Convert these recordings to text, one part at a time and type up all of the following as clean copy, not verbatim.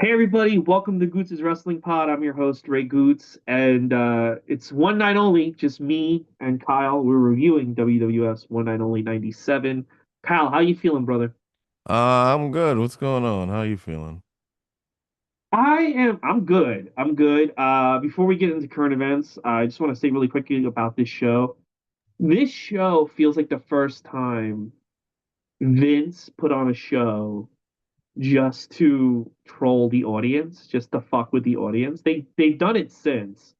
Hey everybody, welcome to Goots' Wrestling Pod. I'm your host, Ray Goots, and it's one night only, just me and Kyle. We're reviewing WWF's One Night Only 97. Kyle, how you feeling, brother? I'm good. What's going on? How you feeling? I'm good. I'm good. Before we get into current events, I just want to say really quickly about this show. This show feels like the first time Vince put on a show just to troll the audience, just to fuck with the audience. They've done it since.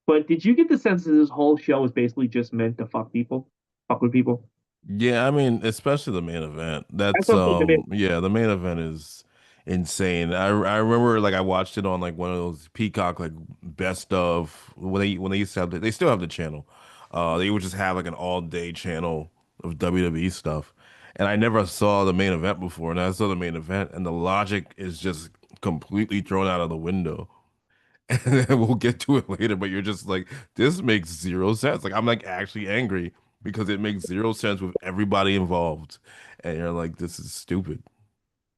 But did you get the sense that this whole show was basically just meant to fuck people, fuck with people? Yeah, I mean, especially the main event. That's That's what I'm thinking. yeah, the main event is insane. I remember like I watched it on like one of those Peacock like best of when they used to have they still have the channel. They would just have like an all day channel of WWE stuff. And I never saw the main event before, and I saw the main event, and the logic is just completely thrown out of the window. And then we'll get to it later, but you're just like, this makes zero sense. Like, I'm like actually angry because it makes zero sense with everybody involved. And you're like, this is stupid.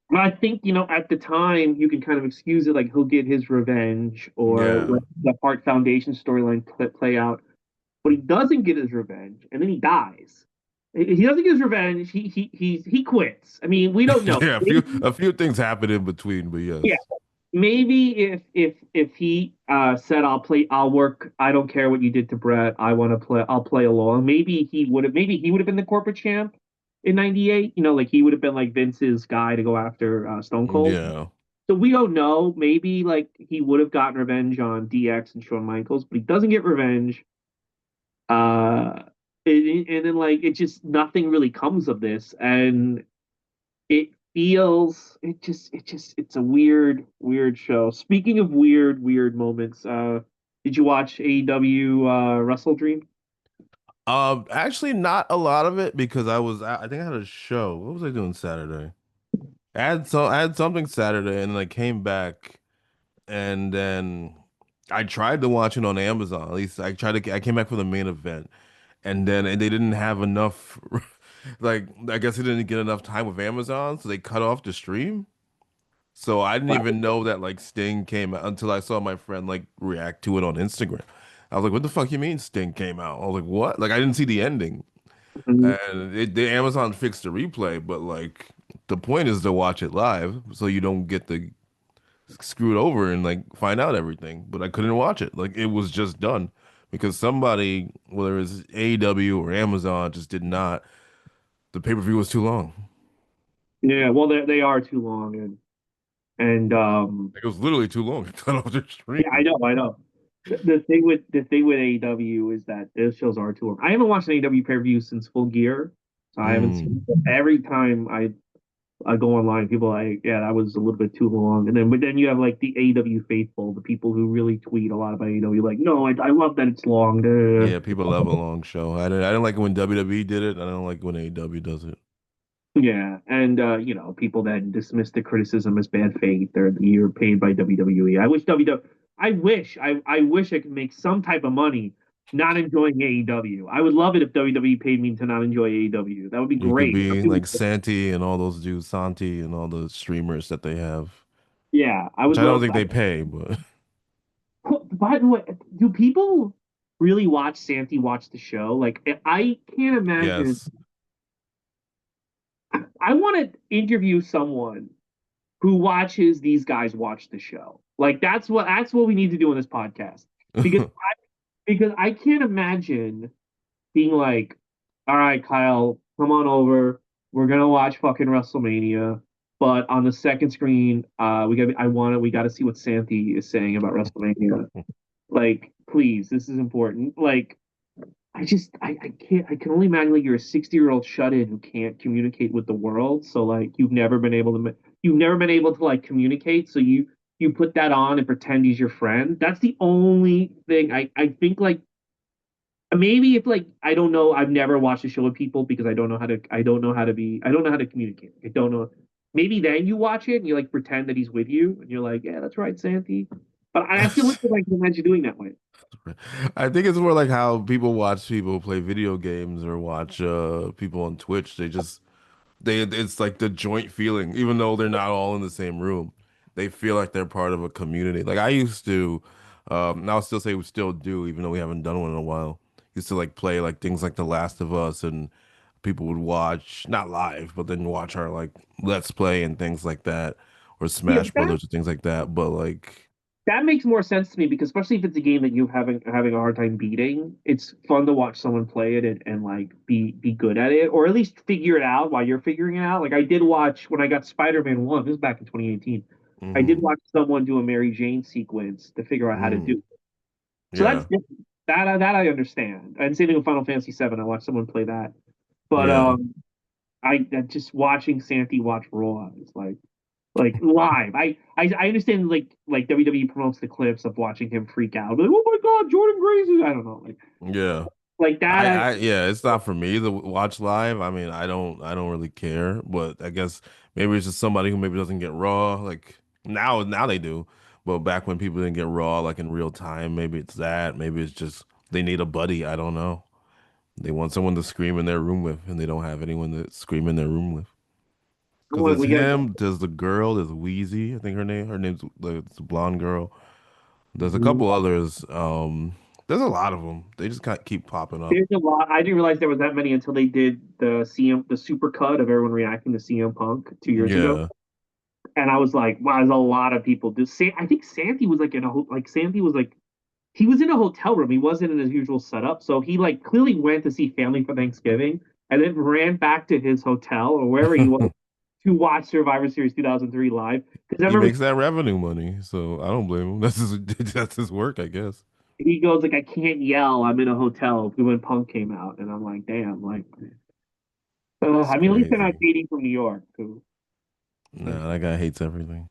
But I think, at the time, you can kind of excuse it, like he'll get his revenge or Yeah. let the Hart Foundation storyline play out. But he doesn't get his revenge, and then he dies. He doesn't get his revenge. He quits. I mean, we don't know. Yeah, a few things happen in between, but Yeah, yes. maybe if he said I'll work, I don't care what you did to Brett, I want to play, I'll play along. Maybe he would have been the corporate champ in 98. Like he would have been like Vince's guy to go after Stone Cold. Yeah. So we don't know. Maybe like he would have gotten revenge on DX and Shawn Michaels, but he doesn't get revenge. Uh and then like it just nothing really comes of this. And it's a weird show. Speaking of weird moments, did you watch AEW Wrestle Dream? Actually not a lot of it because I think I had a show. What was I doing Saturday? I had something Saturday and then I came back and then I tried to watch it on Amazon. At least I came back for the main event. And then they didn't have enough like I guess they didn't get enough time with Amazon, so they cut off the stream. So I didn't even know that like Sting came out until I saw my friend like react to it on Instagram. I was like, "What the fuck you mean Sting came out?" I was like, "What?" Like I didn't see the ending. Mhm. And the Amazon fixed the replay, but like the point is to watch it live so you don't get the screwed over and like find out everything. But I couldn't watch it. Like it was just done because somebody, whether it's AEW or Amazon, just did not. The pay-per-view was too long. Yeah, well, they are too long, and Like, it was literally too long to cut off their yeah, I stream. know, I know. The thing with AEW is that those shows are too long. I haven't watched an AEW pay per view since Full Gear, so I haven't Mm. seen it. Every time I go online, people are like, yeah, that was a little bit too long. But then you have like the AEW faithful, the people who really tweet a lot about AEW, like, no, I love that it's long. Yeah, people love a long show. I didn't like it when WWE did it. I don't like when AEW does it. Yeah, and people that dismiss the criticism as bad faith, or you're paid by WWE. I wish I could make some type of money not enjoying AEW. I would love it if WWE paid me to not enjoy AEW. That would be You could great. be like Santi and all those dudes, Santi and all the streamers that they have, Yeah, I which would I don't love. think they pay, but By the way, do people really watch Santi watch the show? Like, I can't imagine. yes. I want to interview someone who watches these guys watch the show. Like, that's what we need to do on this podcast because because I can't imagine being like, all right, Kyle, come on over. We're gonna watch fucking WrestleMania. But on the second screen, we gotta see what Santi is saying about WrestleMania. Like, please, this is important. Like, I can't, I can only imagine like you're a 60-year-old shut in who can't communicate with the world. So like you've never been able to like communicate. So you put that on and pretend he's your friend. That's the only thing I think like maybe if like I don't know, I've never watched a show with people because I don't know how to communicate. I don't know. Maybe then you watch it and you like pretend that he's with you and you're like, yeah, that's right, Santi. But I feel like I can imagine doing that way. I think it's more like how people watch people play video games or watch people on Twitch. It's like the joint feeling, even though they're not all in the same room. they feel like they're part of a community. Like I used to, and I'll still say we still do, even though we haven't done one in a while. Used to like play like things like The Last of Us, and people would watch, not live, but then watch our like Let's Play and things like that, or Yeah, Smash but that Brothers or things like that. But like, that makes more sense to me because especially if it's a game that you having a hard time beating, it's fun to watch someone play it and like be good at it or at least figure it out while you're figuring it out. Like I did watch when I got Spider-Man 1, this was back in 2018. I did hmm watch someone do a Mary Jane sequence to figure out how to do mm, it. So that's yeah, different. That I understand. And same thing with Final Fantasy 7. I watched someone play that. But yeah. just watching Santi watch Raw is like live. I understand like WWE promotes the clips of watching him freak out. Like, oh my God, Jordan Grace. I don't know. Yeah. Like that. Yeah, it's not for me to watch live. I mean, I don't really care, but I guess maybe it's just somebody who maybe doesn't get Raw. Like now they do, but back when people didn't get Raw like in real time, maybe it's that. Maybe it's just they need a buddy. I don't know. They want someone to scream in their room with, and they don't have anyone to scream in their room with. Because there's We get him, there's the girl, there's Wheezy. I think her name's the blonde girl. There's a couple others. There's a lot of them. They just kind of keep popping up. there's a lot. I didn't realize there was that many until they did the super cut of everyone reacting to CM Punk 2 years ago. Yeah. And I was like, wow, there's a lot of people. I think Santi was like Santi was like he was in a hotel room. He wasn't in his usual setup. So he like clearly went to see family for Thanksgiving and then ran back to his hotel or wherever he was to watch Survivor Series 2003 live. Because I He remember makes that revenue money, so I don't blame him. That's his that's his work, I guess. he goes like, I can't yell. I'm in a hotel when Punk came out. And I'm like, damn, like, It's I mean, at least they're not crazy. dating from New York, who Nah, that guy hates everything.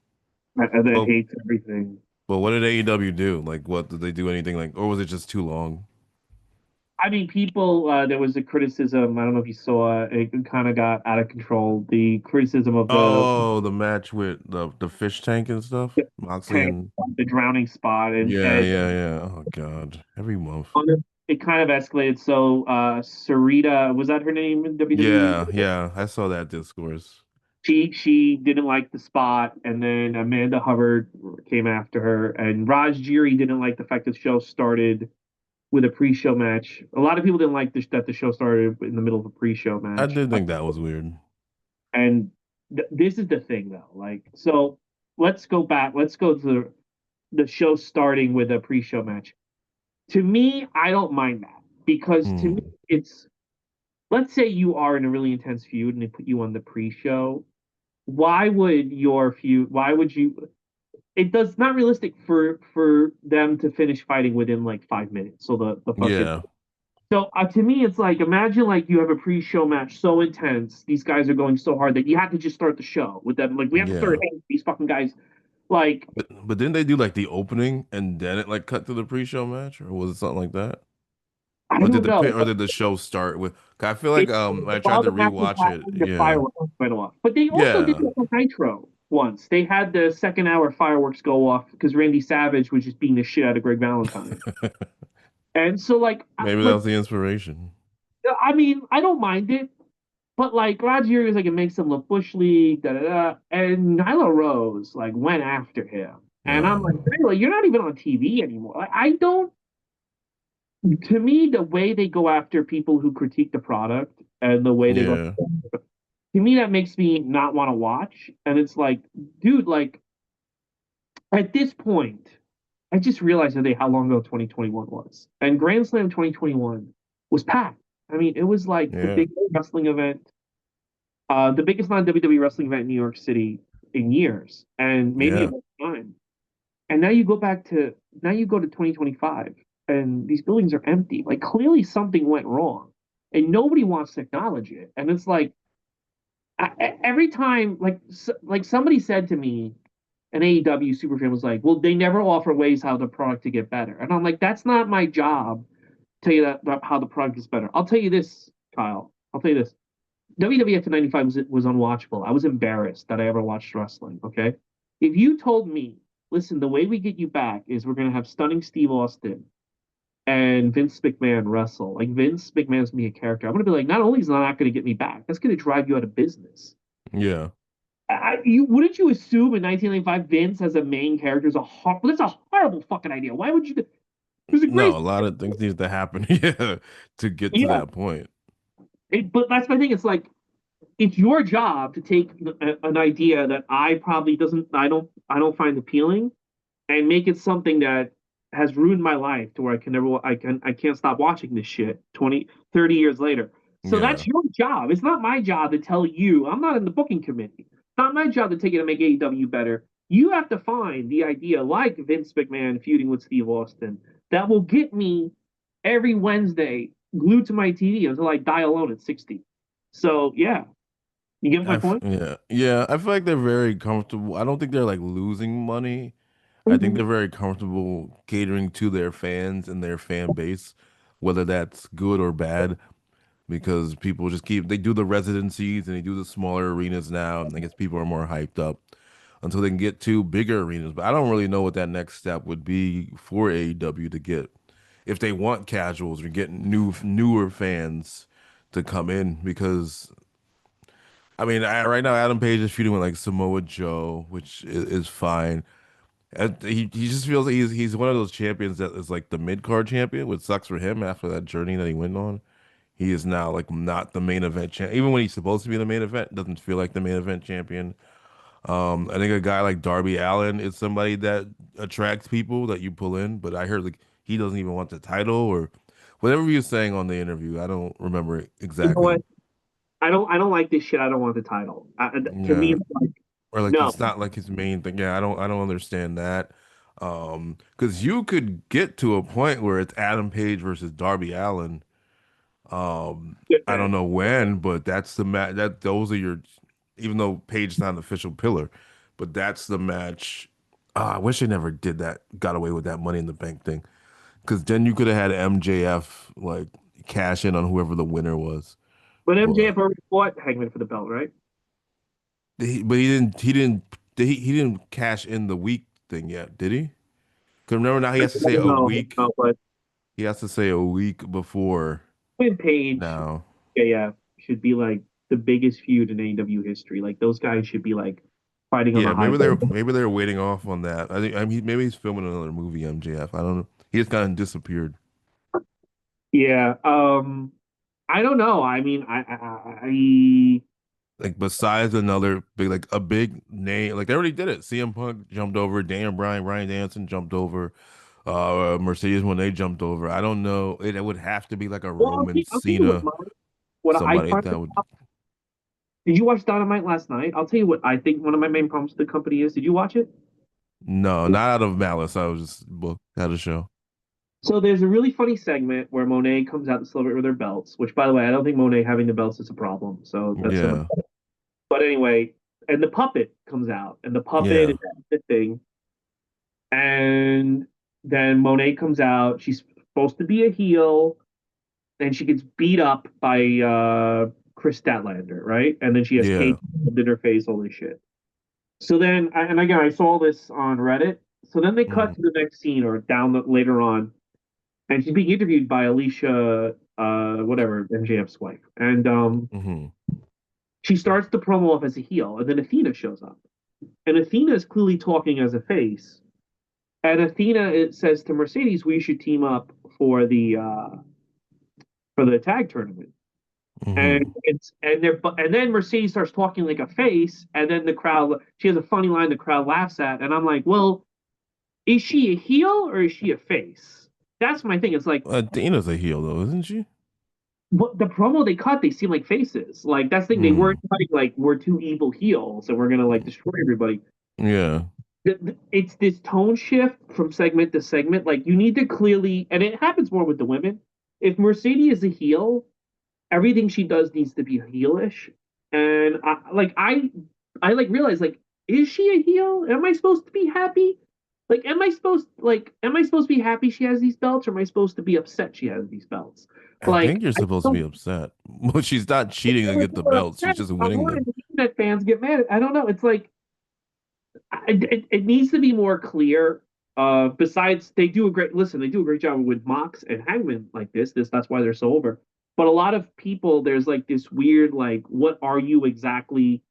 that But hates everything. what did AEW do? Like, what did they do? Anything like, or was it just too long? I mean, there was a criticism. I don't know if you saw it, it kind of got out of control. The criticism of Oh, the match with the fish tank and stuff. the Moxley tank, and the drowning spot, yeah, and yeah, yeah. Oh God, every month. it kind of escalated. So, Sarita, was that her name in WWE? Yeah, yeah. I saw that discourse. She didn't like the spot, and then Amanda Hubbard came after her, and Raj Giri didn't like the fact that the show started with a pre-show match. A lot of people didn't like that the show started in the middle of a pre-show I match. did think that was weird. And this is the thing, though. Like, so let's go back. Let's go to the show starting with a pre-show match. To me, I don't mind that because to me, Hmm. it's let's say you are in a really intense feud and they put you on the pre-show. Why would your feud? Why would you? It does not realistic for them to finish fighting within like 5 minutes. So the fucking Yeah, so to me, it's like imagine like you have a pre-show match so intense, these guys are going so hard that you have to just start the show with them. Like we have to start yeah. these fucking guys. Like But didn't they do like the opening and then it like cut to the pre-show match, or was it something like that? I don't know. Or did the show start with? 'Cause I feel like It, when I tried while to the match was rewatch it, happening, the yeah, fireworks went off. But they also did yeah. that on Nitro once. They had the second hour fireworks go off because Randy Savage was just beating the shit out of Greg Valentine. And so Maybe that was the inspiration. I mean, I don't mind it. But like Roger was like it makes him look bush league, da da da. And Nyla Rose like went after him. And I'm like, Uh, Nyla, you're not even on TV anymore. Like, I don't to me, the way they go after people who critique the product and the way they go yeah, to me that makes me not want to watch. And it's like, dude, like at this point, I just realized today how long ago 2021 was. And Grand Slam 2021 was packed. I mean, it was like the yeah, big wrestling event, the biggest non WWE wrestling event in New York City in years, and maybe a yeah, long time. And now you go back to now you go to 2025, and these buildings are empty. Like clearly something went wrong, and nobody wants to acknowledge it. And it's like every time, like somebody said to me, an AEW superfan was like, "Well, they never offer ways how the product to get better," and I'm like, "That's not my job. To tell you that how the product is better. I'll tell you this, Kyle. I'll tell you this. WWF in '95 was unwatchable. I was embarrassed that I ever watched wrestling. Okay, if you told me, listen, the way we get you back is we're gonna have stunning Steve Austin and Vince McMahon wrestle. Like Vince McMahon's gonna be a character. I'm gonna be like, not only is that not gonna get me back, that's gonna drive you out of business. yeah. Wouldn't you assume in 1995 Vince as a main character is that's a horrible fucking idea. Why would you? There's a No, great a lot of things need to happen, yeah, to get to yeah, that point. but that's my thing. It's like it's your job to take an idea that I probably doesn't I don't find appealing and make it something that has ruined my life to where I can't stop watching this shit 20 30 years later. So Yeah. that's your job. It's not my job to tell you. I'm not in the booking committee. It's not my job to take it and make AEW better. You have to find the idea like Vince McMahon feuding with Steve Austin that will get me every Wednesday glued to my TV until I die alone at 60. So yeah, you get my point? Yeah, I feel like they're very comfortable. I don't think they're like losing money. I think Mm-hmm. they're very comfortable catering to their fans and their fan base, whether that's good or bad, because people just keep they do the residencies and they do the smaller arenas now, and I guess people are more hyped up until they can get to bigger arenas. But I don't really know what that next step would be for AEW to get if they want casuals or get newer fans to come in because I mean, right now Adam Page is feuding with like Samoa Joe, which is fine. And he just feels like he's one of those champions that is like the mid card champion, which sucks for him after that journey that he went on. He is now like not the main event champ. Even when he's supposed to be the main event, doesn't feel like the main event champion. I think a guy like Darby Allin is somebody that attracts people that you pull in, but I heard like he doesn't even want the title or whatever he was saying on the interview. I don't remember it You know exactly. what? I don't like this shit. I don't want the title. To me, Yeah. it's like, Or like no. it's not like his main thing. Yeah, I don't understand that. Because you could get to a point where it's Adam Page versus Darby Allin. Good I don't match. know when, but that's the match that those are your even though Page is not an official pillar, but that's the match. I wish they never did that, got away with that Money in the Bank thing. Because then you could have had MJF like cash in on whoever the winner was. But But MJF already fought Hangman for the belt, right? he didn't cash in the week thing yet, did he? Because remember now he has to say a No, week. no, but He has to say a week before Hangman Page, now. AF should be like the biggest feud in AEW history. Like those guys should be like fighting on the Yeah, high. maybe they're waiting off on that. I mean maybe he's filming another movie, MJF. I don't know. He just kind of disappeared. Yeah. I don't know. I mean, I Like besides another big like a big name, like they already did it. CM Punk jumped over, Daniel Bryan, Bryan Danielson jumped over, Mercedes when they jumped over. I don't know. It would have to be like a well, Roman I'll tell you Cena, what I somebody find. that would. Did you watch Dynamite last night? I'll tell you what I think one of my main problems with the company is. Did you watch it? No, not out of malice. I was just booked at a show. So there's a really funny segment where Monet comes out to celebrate with their belts, which by the way, I don't think Monet having the belts is a problem. So that's so much. Yeah, But anyway, and the puppet comes out, and the puppet is yeah, at the thing, and then Monet comes out. She's supposed to be a heel, and she gets beat up by Chris Statlander, right? And then she has cake yeah. in her face, all this shit. So then, and again, I saw this on Reddit. So then they cut Mm, to the next scene or later on, and she's being interviewed by Alicia, whatever, MJF's wife, and hmm she starts the promo off as a heel, and then Athena shows up, and Athena is clearly talking as a face, and Athena it says to Mercedes, "We should team up for the tag tournament." And hmm and then Mercedes starts talking like a face, and then the crowd she has a funny line the crowd laughs at, and I'm like, well, is she a heel or is she a face? That's my thing. It's like Dana's a heel though, isn't she? what the promo they cut, they seem like faces. Like that's the thing. They Mm, weren't like we're two evil heels and we're gonna like destroy everybody. yeah, It's this tone shift from segment to segment. Like you need to clearly, and it happens more with the women. If Mercedes is a heel, everything she does needs to be heelish. And I like realize like, is she a heel? Am I supposed to be happy? Like, am I supposed to be happy she has these belts, or am I supposed to be upset she has these belts? I think Like, you're I supposed to be don't. upset. Well, she's not cheating to If get the people are belts. She's upset, just I'm winning wondering them. if internet fans get mad. I don't know. It's like it needs to be more clear. Besides, they do a great job with Mox and Hangman like this. That's why they're so over. But a lot of people, there's like this weird, like, what are you exactly?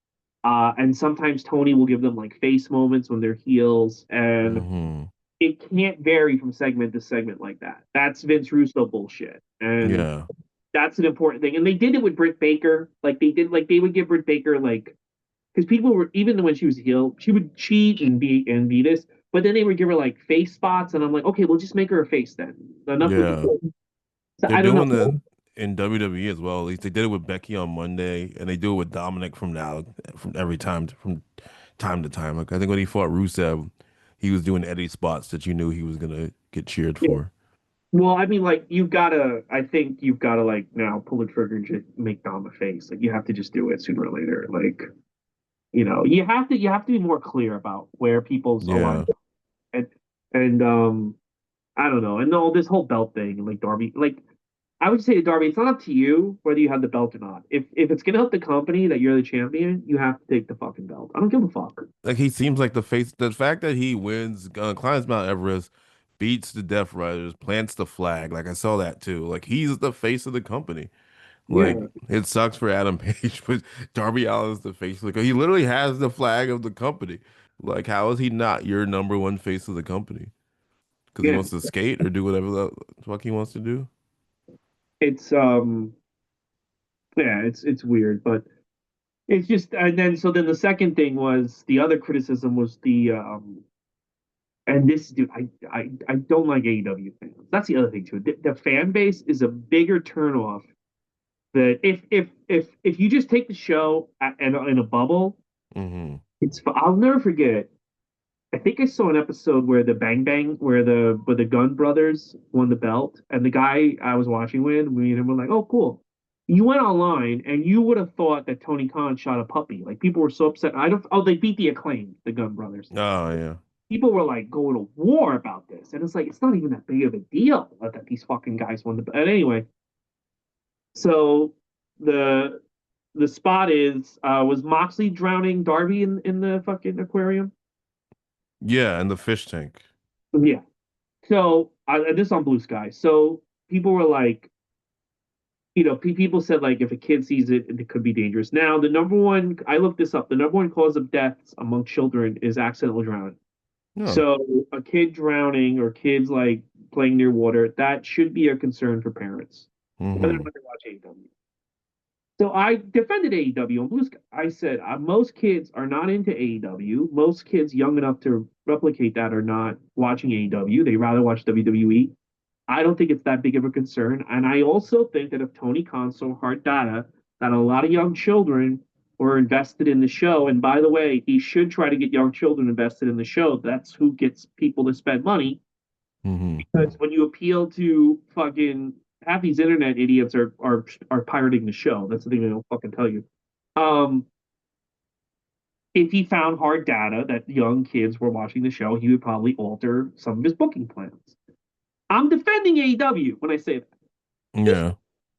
And sometimes Tony will give them like face moments when they're heels, and Hmm. it can't vary from segment to segment like that. That's Vince Russo bullshit, and Yeah. that's an important thing. And they did it with Britt Baker, like they would give Britt Baker like because people were even when she was a heel, she would cheat and be this, but then they would give her like face spots, and I'm like, okay, we'll just make her a face then. Enough with Yeah. the. So They're I don't doing know. that in WWE as well. At least they did it with Becky on Monday, and they do it with Dominic from every time from time to time. Like I think when he fought Rusev, he was doing Eddie spots that you knew he was gonna get cheered Yeah. for. Well, I mean, like you've got to. I think you've got to like now pull the trigger and just make Dom a face. Like you have to just do it sooner or later. Like you have to be more clear about where people's Yeah. alignment and and I don't know, and all this whole belt thing and like Darby, like I would say to Darby, it's not up to you whether you have the belt or not. If it's gonna help the company that you're the champion, you have to take the fucking belt. I don't give a fuck. Like he seems like the face. The fact that he wins, climbs Mount Everest, beats the Death Riders, plants the flag. Like I saw that too. Like he's the face of the company. Like Yeah, it sucks for Adam Page, but Darby Allin's the face of the. He literally has the flag of the company. Like how is he not your number one face of the company? Because he yeah. wants to skate or do whatever the fuck he wants to do. It's yeah, it's weird, but it's just and then so then the second thing was the other criticism was the and this dude I don't like AEW fans. That's the other thing too. The fan base is a bigger turnoff that if you just take the show in a bubble, Hmm. it's I'll never forget. I think I saw an episode where the Bang Bang, where the Gun Brothers won the belt, and the guy I was watching with, me and him were like, "Oh, cool." You went online, and you would have thought that Tony Khan shot a puppy. Like people were so upset. I don't. Oh, they beat the Acclaim, the Gun Brothers. Oh yeah. People were like going to war about this, and it's like it's not even that big of a deal that these fucking guys won the belt. And anyway, so the the spot is was Moxley drowning Darby in the fucking aquarium? Yeah, and the fish tank. Yeah. So this on Blue Sky. So people were like, people said like if a kid sees it, it could be dangerous. Now the number one, I looked this up. The number one cause of deaths among children is accidental drowning. No. So a kid drowning or kids like playing near water, that should be a concern for parents, whether or Hmm. not they watch AEW. So I defended AEW on Blue Sky. I said most kids are not into AEW. Most kids young enough to replicate that are not watching AEW. They rather watch WWE. I don't think it's that big of a concern. And I also think that if Tony Khan saw hard data that a lot of young children were invested in the show, and by the way, he should try to get young children invested in the show. That's who gets people to spend money. Hmm. Because when you appeal to fucking half these internet idiots are pirating the show. That's the thing they don't fucking tell you. Um, if he found hard data that young kids were watching the show, he would probably alter some of his booking plans. I'm defending AEW when I say that. These, Yeah.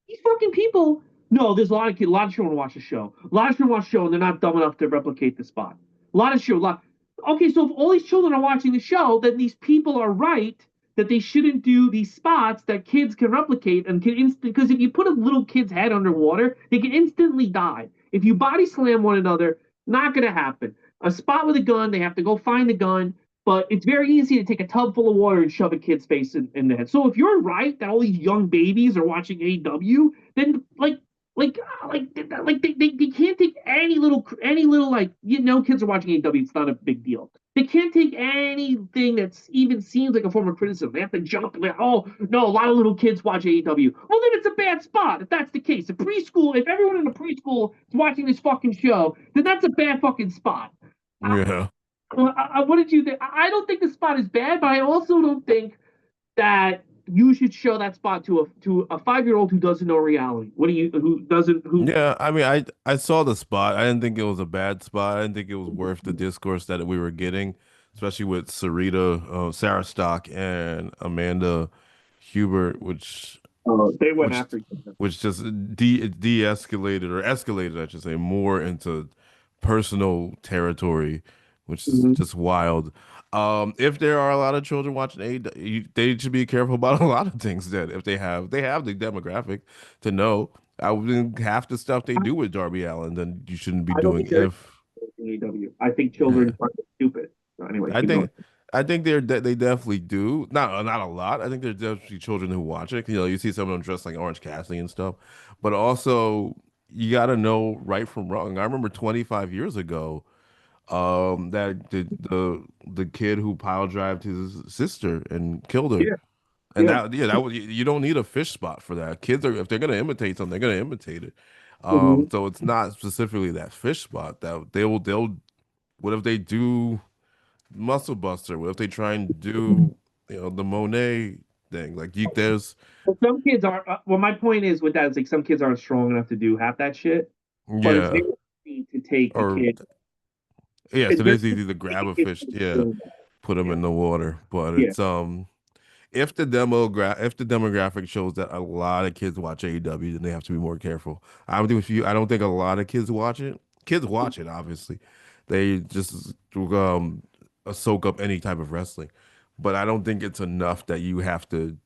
these fucking people. No, there's a lot of children watch the show. A lot of children watch the show and they're not dumb enough to replicate the spot. A lot of show. Okay, so if all these children are watching the show, then these people are right that they shouldn't do these spots that kids can replicate and can instant. Because if you put a little kid's head underwater, they can instantly die. If you body slam one another, not gonna happen. A spot with a gun, they have to go find the gun. But it's very easy to take a tub full of water and shove a kid's face in the head. So if you're right that all these young babies are watching AW, then like they can't take any little like kids are watching AW. It's not a big deal. They can't take anything that's even seems like a form of criticism. They have to jump like, oh no, a lot of little kids watch AW. Well, then it's a bad spot if that's the case. If everyone in the preschool is watching this fucking show, then that's a bad fucking spot. I, Yeah. what did you think? I don't think the spot is bad, but I also don't think that you should show that spot to a 5 year old who doesn't know reality. What do you who doesn't who Yeah, I mean, I saw the spot. I didn't think it was a bad spot. I didn't think it was worth the discourse that we were getting, especially with Sarah Stock and Amanda Hubert, they went which after you. which just de-escalated or escalated, I should say, more into personal territory, which is Mhm. just wild. If there are a lot of children watching they should be careful about a lot of things then if they have the demographic to know. I would think half the stuff they I, do with Darby Allin, then you shouldn't be I don't doing think they're if. watching AEW. I think children Yeah. are stupid. So anyway, I keep going. think I think they definitely do. Not a lot. I think there's definitely children who watch it. You know, you see some of them dressed like Orange Cassidy and stuff. But also you got to know right from wrong. I remember 25 years ago, that the kid who pile drived his sister and killed her. Yeah, And yeah. that yeah, that was you don't need a fish spot for that. Kids are if they're gonna imitate something, they're gonna imitate it. Mhm. So it's not specifically that fish spot that they'll what if they do Muscle Buster? What if they try and do, the Monet thing? Like there's But some kids are. Well, my point is with that is like some kids aren't strong enough to do half that shit. But it's yeah, very easy to take a or kid. yeah. It's So very it's easy to easy to grab a take fish, a kid yeah, to put them yeah, in the water. But yeah, it's if the demographic shows that a lot of kids watch AEW, then they have to be more careful. I don't think a lot of kids watch it. Kids watch it, obviously. They just soak up any type of wrestling. But I don't think it's enough that you have to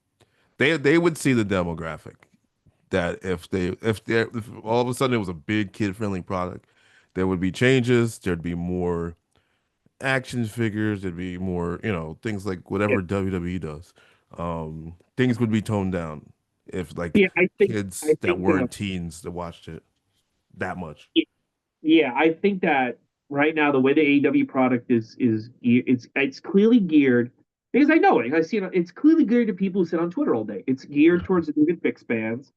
they would see the demographic that if all of a sudden it was a big kid friendly product, there would be changes, there'd be more action figures, there'd be more, things like yeah. whatever WWE does. Things would be toned down if like Yeah, I kids that think weren't teens that watched it that much. yeah, I think that right now the way the AEW product it's clearly geared because I know it. I see it. It's clearly geared to people who sit on Twitter all day. It's geared towards the David Fix fans.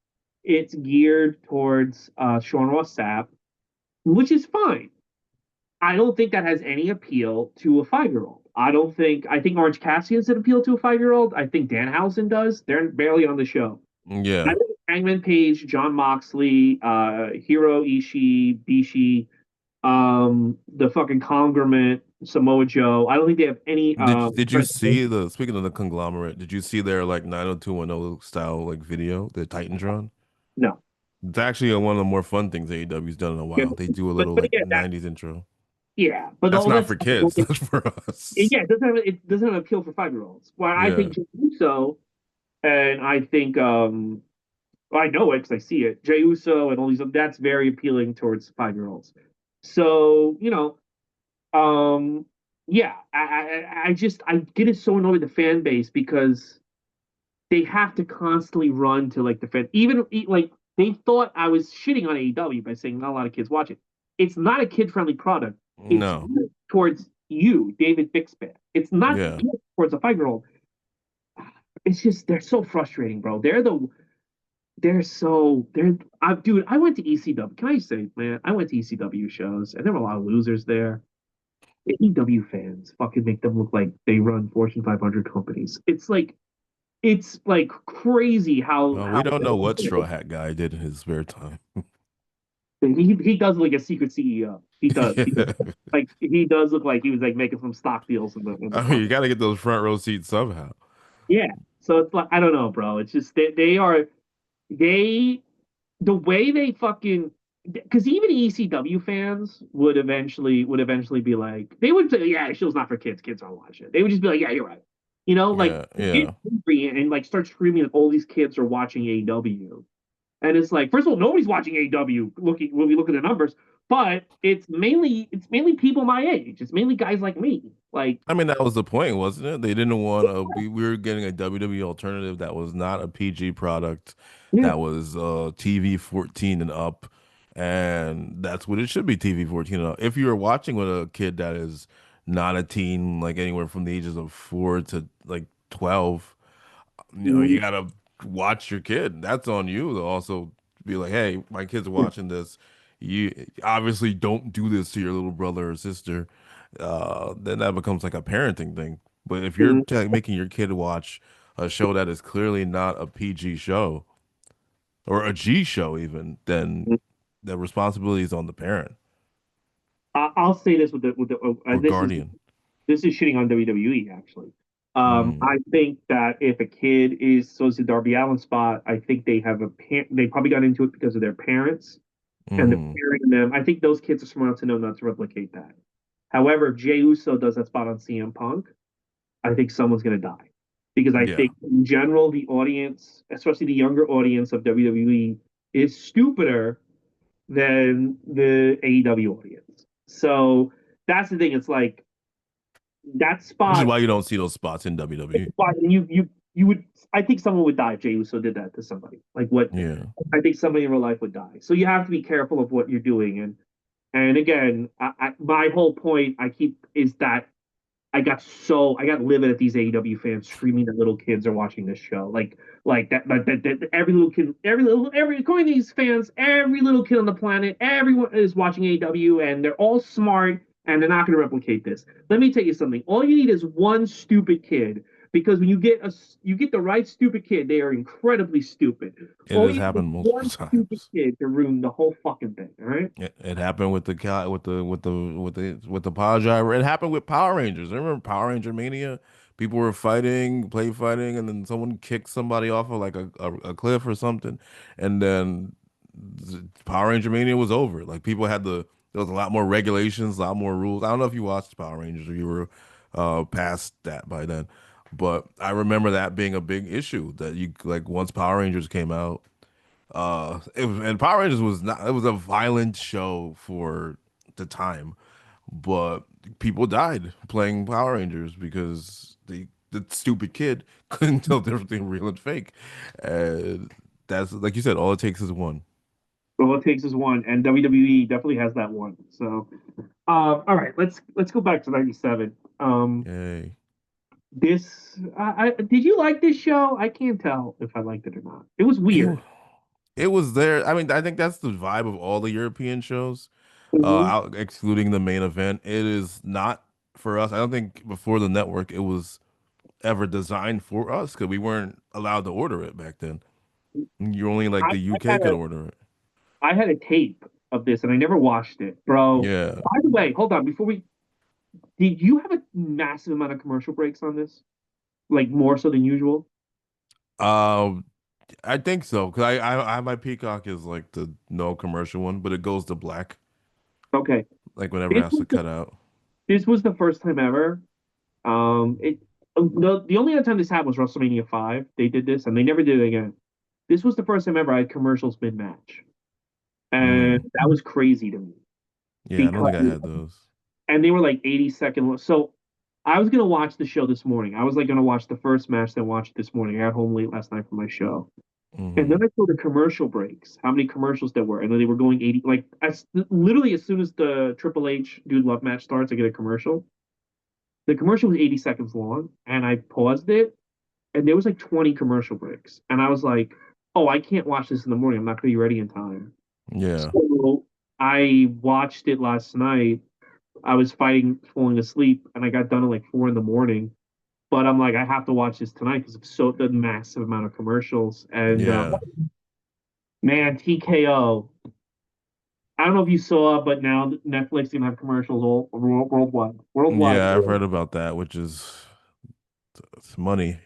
It's geared towards Sean Ross Sapp, which is fine. I don't think that has any appeal to a 5-year-old. I think Orange Cassidy has an appeal to a 5-year-old. I think Danhausen does. They're barely on the show. I Yeah. think Hangman Page, John Moxley, Hiro Ishii, Bishi, the fucking conglomerate, Samoa Joe. I don't think they have any Did you see the speaking of the conglomerate, did you see their like 90210 style like video, the Titantron? no. It's actually one of the more fun things AEW's done in a Yeah, while. They do a little but like again, that 90s intro. yeah, but That's all not that's for kids, that's for us. yeah, it doesn't have appeal for 5-year-olds. Well, I Yeah. think Jey Uso and I think well, I know it because I see it. Jey Uso and all these that's very appealing towards 5-year-olds. So um, yeah, I just I get it so annoyed with the fan base because they have to constantly run to like defend. Like they thought I was shitting on AEW by saying not a lot of kids watch it. It's not a kid friendly product. It's No. towards you, David Bixby. It's not Yeah. towards a 5-year-old. It's just they're so frustrating, bro. They're dude. I went to ECW. Can I say, man? I went to ECW shows, and there were a lot of losers there. The EW fans fucking make them look like they run Fortune 500 companies. It's like crazy Well, how we don't know what Straw Hat Guy did in his spare time. he does look like a secret CEO. He does. Yeah. Like he does look like he was like making some stock deals in the I mean, you company. got to get those front row seats somehow. Yeah. So it's like I don't know, bro. It's just they the way they fucking because even ECW fans would eventually be like they would say yeah show's not for kids, kids don't watch it. They would just be like yeah you're right, like Yeah, get yeah. angry and like start screaming that all these kids are watching AEW. And it's like, first of all, nobody's watching AEW looking when we look at the numbers, but it's mainly people my age. It's mainly guys like me. Like, I mean, that was the point, wasn't it? They didn't want to. We were getting a WWE alternative that was not a PG product, yeah, that was TV 14 and up, and that's what it should be, TV 14 and up. If you're watching with a kid that is not a teen, like anywhere from the ages of 4 to like 12, you mm, gotta watch your kid. That's on you to also be like, hey, my kid's watching this. You obviously don't do this to your little brother or sister. Then that becomes like a parenting thing. But if you're mm, making your kid watch a show that is clearly not a PG show or a G show, even, then mm. the responsibility is on the parent I'll say this with the or this is guardian. this is shitting on WWE actually. Mm, I think that if a kid is so it's a Darby Allin spot, I think they probably got into it because of their parents and the hmm parent them. I think those kids are smart enough to know not to replicate that. However, if Jey Uso does that spot on CM Punk, I think someone's going to die because I Yeah. think in general the audience, especially the younger audience of WWE, is stupider than the AEW audience. So that's the thing. It's like that Which is spot. why you don't see those spots in WWE. Why you would. I think someone would die if Jey Uso did that to somebody. Like what? Yeah, I think somebody in real life would die. So you have to be careful of what you're doing. And again, my whole point I keep is that I got livid at these AEW fans screaming that little kids are watching this show. Like every little kid, every according to these fans, every little kid on the planet, everyone is watching AEW, and they're all smart, and they're not going to replicate this. Let me tell you something. All you need is one stupid kid, because when you get the right stupid kid, they are incredibly stupid. it All has you need is happened multiple one stupid times. kid to ruin the whole fucking thing. All right. It happened with the power driver. It happened with Power Rangers. I remember Power Ranger Mania. People were fighting, play fighting, and then someone kicked somebody off of like a cliff or something, and then Power Ranger Mania was over. Like people had there was a lot more regulations, a lot more rules. I don't know if you watched Power Rangers or you were past that by then, but I remember that being a big issue that you like once Power Rangers came out. And Power Rangers was not, it was a violent show for the time, but people died playing Power Rangers because the stupid kid couldn't tell the difference between real and fake. And that's like you said, all it takes is one. All it takes is one, and WWE definitely has that one. So, all right, let's go back to '97. Yay. Did you like this show? I can't tell if I liked it or not. It was It, weird. it was there. I mean, I think that's the vibe of all the European shows, Mhm. excluding the main event. It is not for us. I don't think before the network it was ever designed for us because we weren't allowed to order it back then. You only like I, the I UK had could a order it. I had a tape of this, and I never watched it, bro. Yeah. By the way, hold on. Before we, did you have a massive amount of commercial breaks on this? Like more so than usual? Um, I think so because I my Peacock is like the no commercial one, but it goes to black Okay. like whenever it This has was to cut out. this was the first time ever. It the only other time this happened was WrestleMania 5. They did this, and they never did it again. This was the first time ever I had commercials mid match, and Mm. that was crazy to me Yeah, I don't because think I had those. and they were like 80-second. So I was gonna watch the show this morning. I was like gonna watch the first match, then watch it this morning. I got home late last night for my show, and then Hmm. I saw the commercial breaks. How many commercials there were, and then they were going 80. Like literally as soon as the Triple H Dude Love match starts, I get a commercial. The commercial was 80 seconds long, and I paused it, and there was like 20 commercial breaks, and I was like, "Oh, I can't watch this in the morning. I'm not gonna be ready in time." Yeah. So I watched it last night. I was fighting falling asleep, and I got done at like 4 in the morning. But I'm like, I have to watch this tonight because it's so the massive amount of commercials. And Yeah. man, TKO. I don't know if you saw, but now Netflix is gonna have commercials all worldwide. Worldwide. Yeah, I've heard about that, which is it's money.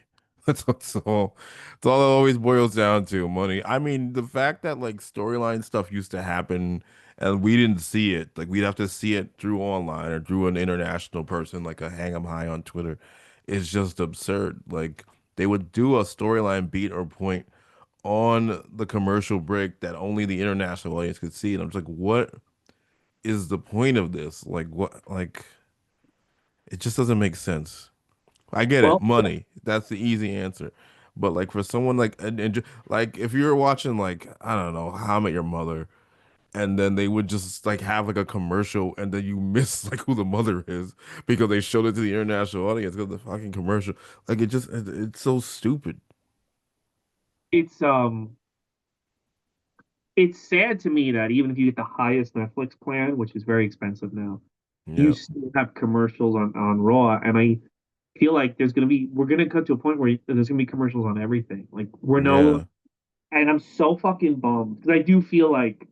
That's all it always boils down to, money. I mean, the fact that like storyline stuff used to happen and we didn't see it, like we'd have to see it through online or through an international person, like a hang 'em high on Twitter, is just absurd. Like they would do a storyline beat or point on the commercial break that only the international audience could see. And I'm just like, what is the point of this? Like what it just doesn't make sense. I get it, Well, money. That's the easy answer. But like for someone like like if you're watching like I don't know How I Met Your Mother, and then they would just like have like a commercial, and then you miss like who the mother is because they showed it to the international audience because the fucking commercial. Like it's so stupid. it's um it's sad to me that even if you get the highest Netflix plan, which is very expensive now, you Yeah, still have commercials on Raw, and I feel like we're gonna cut to a point where there's gonna be commercials on everything. Like we're no, yeah, and I'm so fucking bummed because I do feel like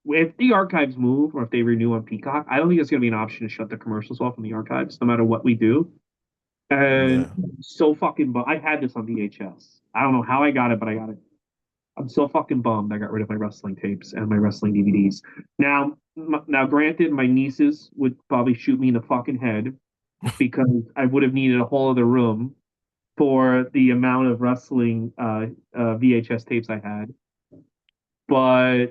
if the archives move or if they renew on Peacock, I don't think it's gonna be an option to shut the commercials off in the archives, no matter what we do. And yeah, so fucking bummed. I had this on VHS. I don't know how I got it, but I got it. I'm so fucking bummed I got rid of my wrestling tapes and my wrestling DVDs. Now, granted, my nieces would probably shoot me in the fucking head because I would have needed a whole other room for the amount of wrestling VHS tapes I had. But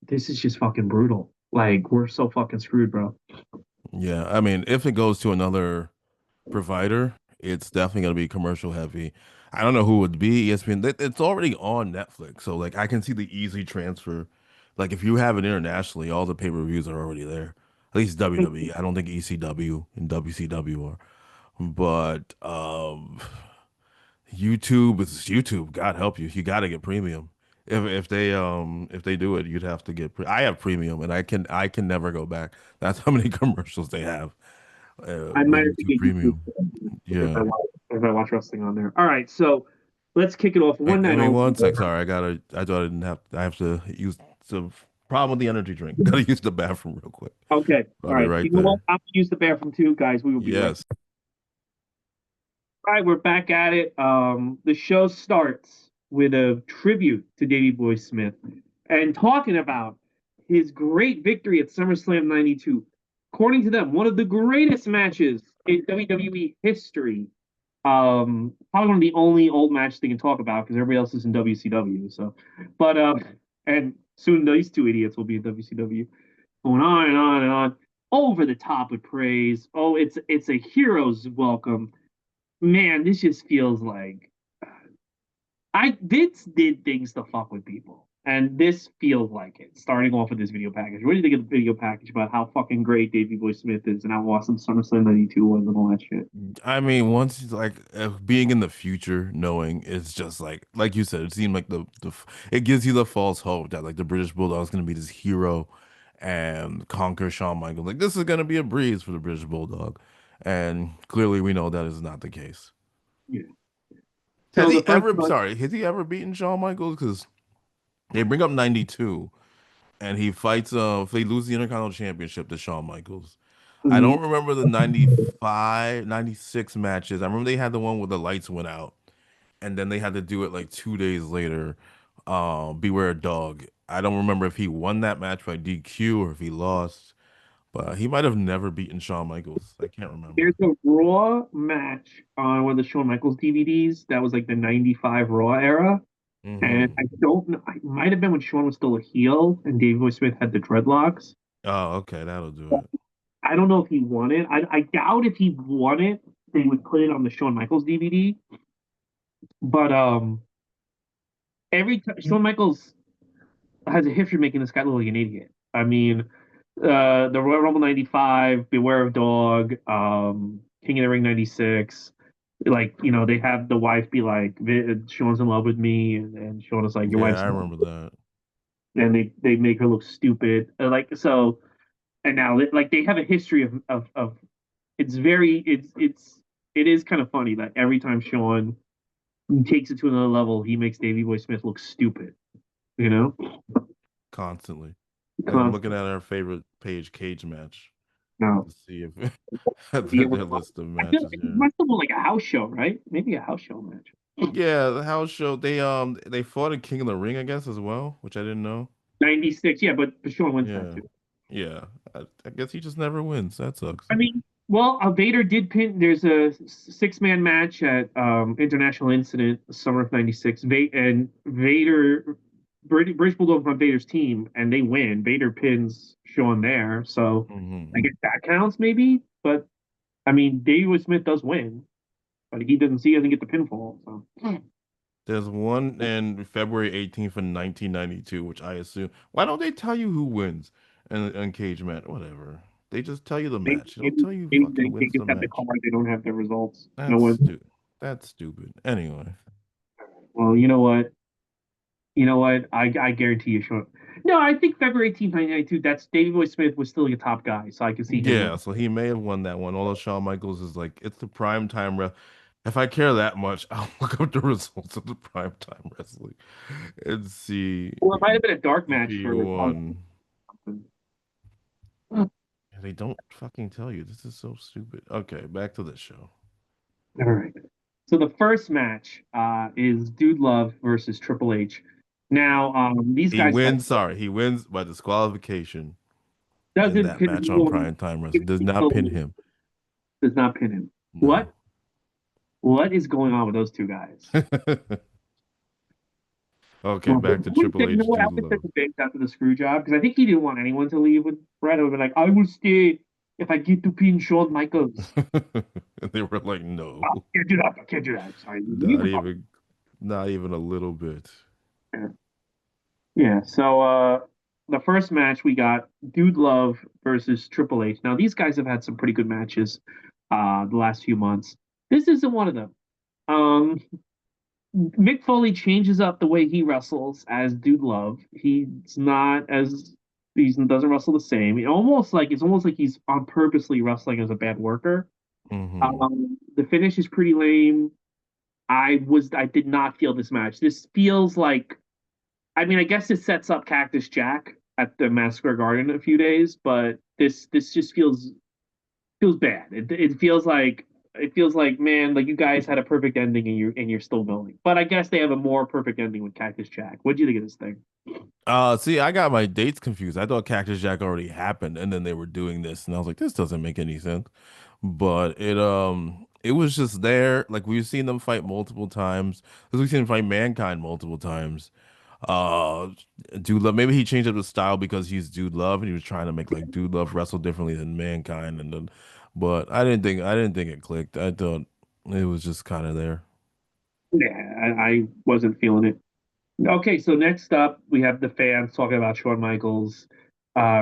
this is just fucking brutal. Like we're so fucking screwed, bro. Yeah, I mean, if it goes to another provider, it's definitely gonna be commercial heavy. I don't know who it would be. ESPN, it's already on Netflix, so like I can see the easy transfer. Like if you have it internationally, all the pay-per-views are already there. At least WWE. I don't think ECW and WCW are. But YouTube is YouTube. God help you. You got to get premium. If they do it, you'd have to get. I have premium, and I can never go back. That's how many commercials they have I with might have to YouTube get YouTube Premium. if I Yeah. watch if I watch wrestling on there. All right, so let's kick it off. Wait, One give night me only. one sec. Sorry, I thought I didn't have. I have to use the problem with the energy drink. Gotta use the bathroom real quick. Okay. I'll All be right. You right know what? there. I'm gonna use the bathroom too, guys. We will be right. Yes. All right, we're back at it. The show starts with a tribute to Davey Boy Smith and talking about his great victory at SummerSlam '92. According to them, one of the greatest matches in WWE history. Probably one of the only old matches they can talk about because everybody else is in WCW. So, but and soon these two idiots will be in WCW. Going on and on and on, over the top with praise. Oh, it's a hero's welcome. Man, this just feels like I did things to fuck with people, and this feels like it. Starting off with this video package, what do you think of the video package about how fucking great Davey Boy Smith is and how awesome SummerSlam '92 was and all that shit? I mean, once like being in the future, knowing it's just like you said, it seemed like it gives you the false hope that like the British Bulldog is gonna be this hero and conquer Shawn Michaels. Like this is gonna be a breeze for the British Bulldog, and clearly we know that is not the case. Yeah. Has So the he first ever? one, Sorry, has he ever beaten Shawn Michaels? Because they bring up '92, and he fights. If they lose the Intercontinental Championship to Shawn Michaels. I mhm. don't remember the 95, 96 matches. I remember they had the one where the lights went out, and then they had to do it like 2 days later. Beware a dog. I don't remember if he won that match by DQ or if he lost, but he might have never beaten Shawn Michaels. I can't There's remember. a Raw match on one of the Shawn Michaels DVDs that was like the '95 Raw era. And Hmm. I don't know, it might have been when Shawn was still a heel and Davey Boy Smith had the dreadlocks. Oh, okay, that'll do it. I don't know if he won it. I doubt if he won it, they would put it on the Shawn Michaels DVD. But every time Shawn Michaels has a history of making this guy look like an idiot. I mean, the Royal Rumble '95, Beware of Dog, King of the Ring '96. Like, they have the wife be like, Sean's in love with me, and Sean is like, your Yeah, wife's, I remember that. and they make her look stupid. Like, so, and now like they have a history of it's very it is kind of funny that every time Sean takes it to another level, he makes Davey Boy Smith look stupid. You know, Constantly. Like I'm looking constant. at our favorite page cage match No, to see if yeah, their list of I feel matches like it here. must have been like a house show, right? Maybe a house show match. Yeah, the house show. They fought in King of the Ring, I guess, as well, which I didn't know. '96, yeah, but Sean wins that Yeah. too. Yeah. I guess he just never wins. That sucks. I mean, well, Vader did pin. There's a six-man match at International Incident, summer of '96. And Vader, British Bulldog on Vader's team, and they win. Vader pins Sean there, so Hmm. I guess that counts maybe. But I mean, David Smith does win, but he doesn't get the pinfall. So There's one in February 18th in 1992, which I assume. Why don't they tell you who wins in cage match? Whatever. They just tell you the maybe, match. They don't maybe, tell you maybe fucking they wins just the have the match. card. They don't have the results. No That's one. stupid. That's stupid. Anyway. Well, you know what? I guarantee you, Sean. No, I think February 18th, 1992, that's Davey Boy Smith was still a top guy, so I can see him Yeah, winning. so he may have won that one. Although Shawn Michaels is like, it's the prime time ref. If I care that much, I'll look up the results of the prime time wrestling and see Well, it might have been a dark if match he for won. something. All They don't fucking tell you. This is so stupid. Okay, back to the show. right. So the first match is Dude Love versus Triple H. Now, these He guys wins, sorry, he wins by disqualification in doesn't that pin match on anyone, prime time wrestling. Does not pin him. does not pin him. No. What? What is going on with those two guys? Okay, Well, back to Triple you know H what? I dude would take love. the bait after the screw job because I think he didn't want anyone to leave with Brett. I would be like, I will stay if I get to pin Shawn Michaels. And they were like, no, I can't do that. I can't do that. Sorry, leave not the even, not even a little bit. fucking. Yeah. So the first match we got Dude Love versus Triple H. Now these guys have had some pretty good matches the last few months. This isn't one of them. Um Mick Foley changes up the way he wrestles as Dude Love. He's not as he doesn't wrestle the same. It's almost like he's on purposely wrestling as a bad worker. Hmm. The finish is pretty lame. I did not feel this match. This feels like I mean I guess it sets up Cactus Jack at the Madison Square Garden in a few days, but this just feels bad. It feels like man, like you guys had a perfect ending and you're still going. But I guess they have a more perfect ending with Cactus Jack. What do you think of this thing? See, I got my dates confused. I thought Cactus Jack already happened, and then they were doing this, and I was like, this doesn't make any sense. But it was just there. Like we've seen them fight multiple times, because we've seen them fight Mankind multiple times. Uh, Dude Love, maybe he changed up the style because he's Dude Love, and he was trying to make like Dude Love wrestle differently than Mankind, and then, but I didn't think it clicked. I thought it was just kind of there. Yeah, I wasn't feeling it. Okay, so next up we have the fans talking about Shawn Michaels,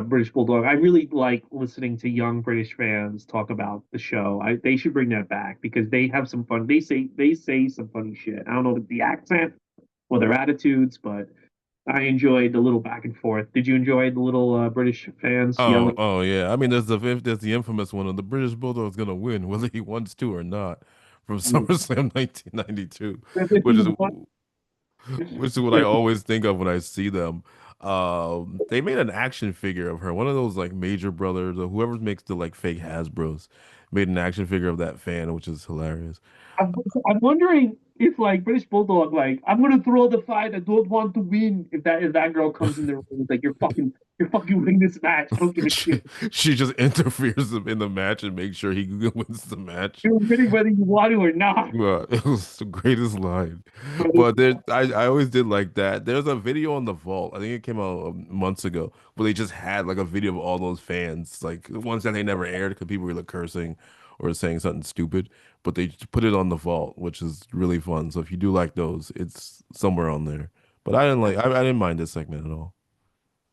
British Bulldog. I really like listening to young British fans talk about the show. They should bring that back because they have some fun. They say some funny shit. I don't know if it's the accent or their attitudes, but I enjoyed the little back and forth. Did you enjoy the little British fans Oh, yelling? oh yeah. I mean, there's the infamous one of the British Bulldog's gonna win whether he wants to or not from SummerSlam 1992, which is which is what I always think of when I see them. They made an action figure of her, one of those like Major Brothers or whoever makes the like fake Hasbros, made an action figure of that fan, which is hilarious. I'm wondering if like British Bulldog, like I'm gonna throw the fight. I don't want to win. If that girl comes in the ring, it's like you're fucking winning this match. I don't give a she, shit. she just interferes in the match and makes sure he wins the match. You're winning whether you want to or not. Well, it was the greatest line. But But there, I always did like that. There's a video on the Vault. I think it came out months ago, where they just had like a video of all those fans, like the ones that they never aired because people were like cursing or saying something stupid. But they just put it on the Vault, which is really fun. So if you do like those, it's somewhere on there. But I didn't mind this segment at all.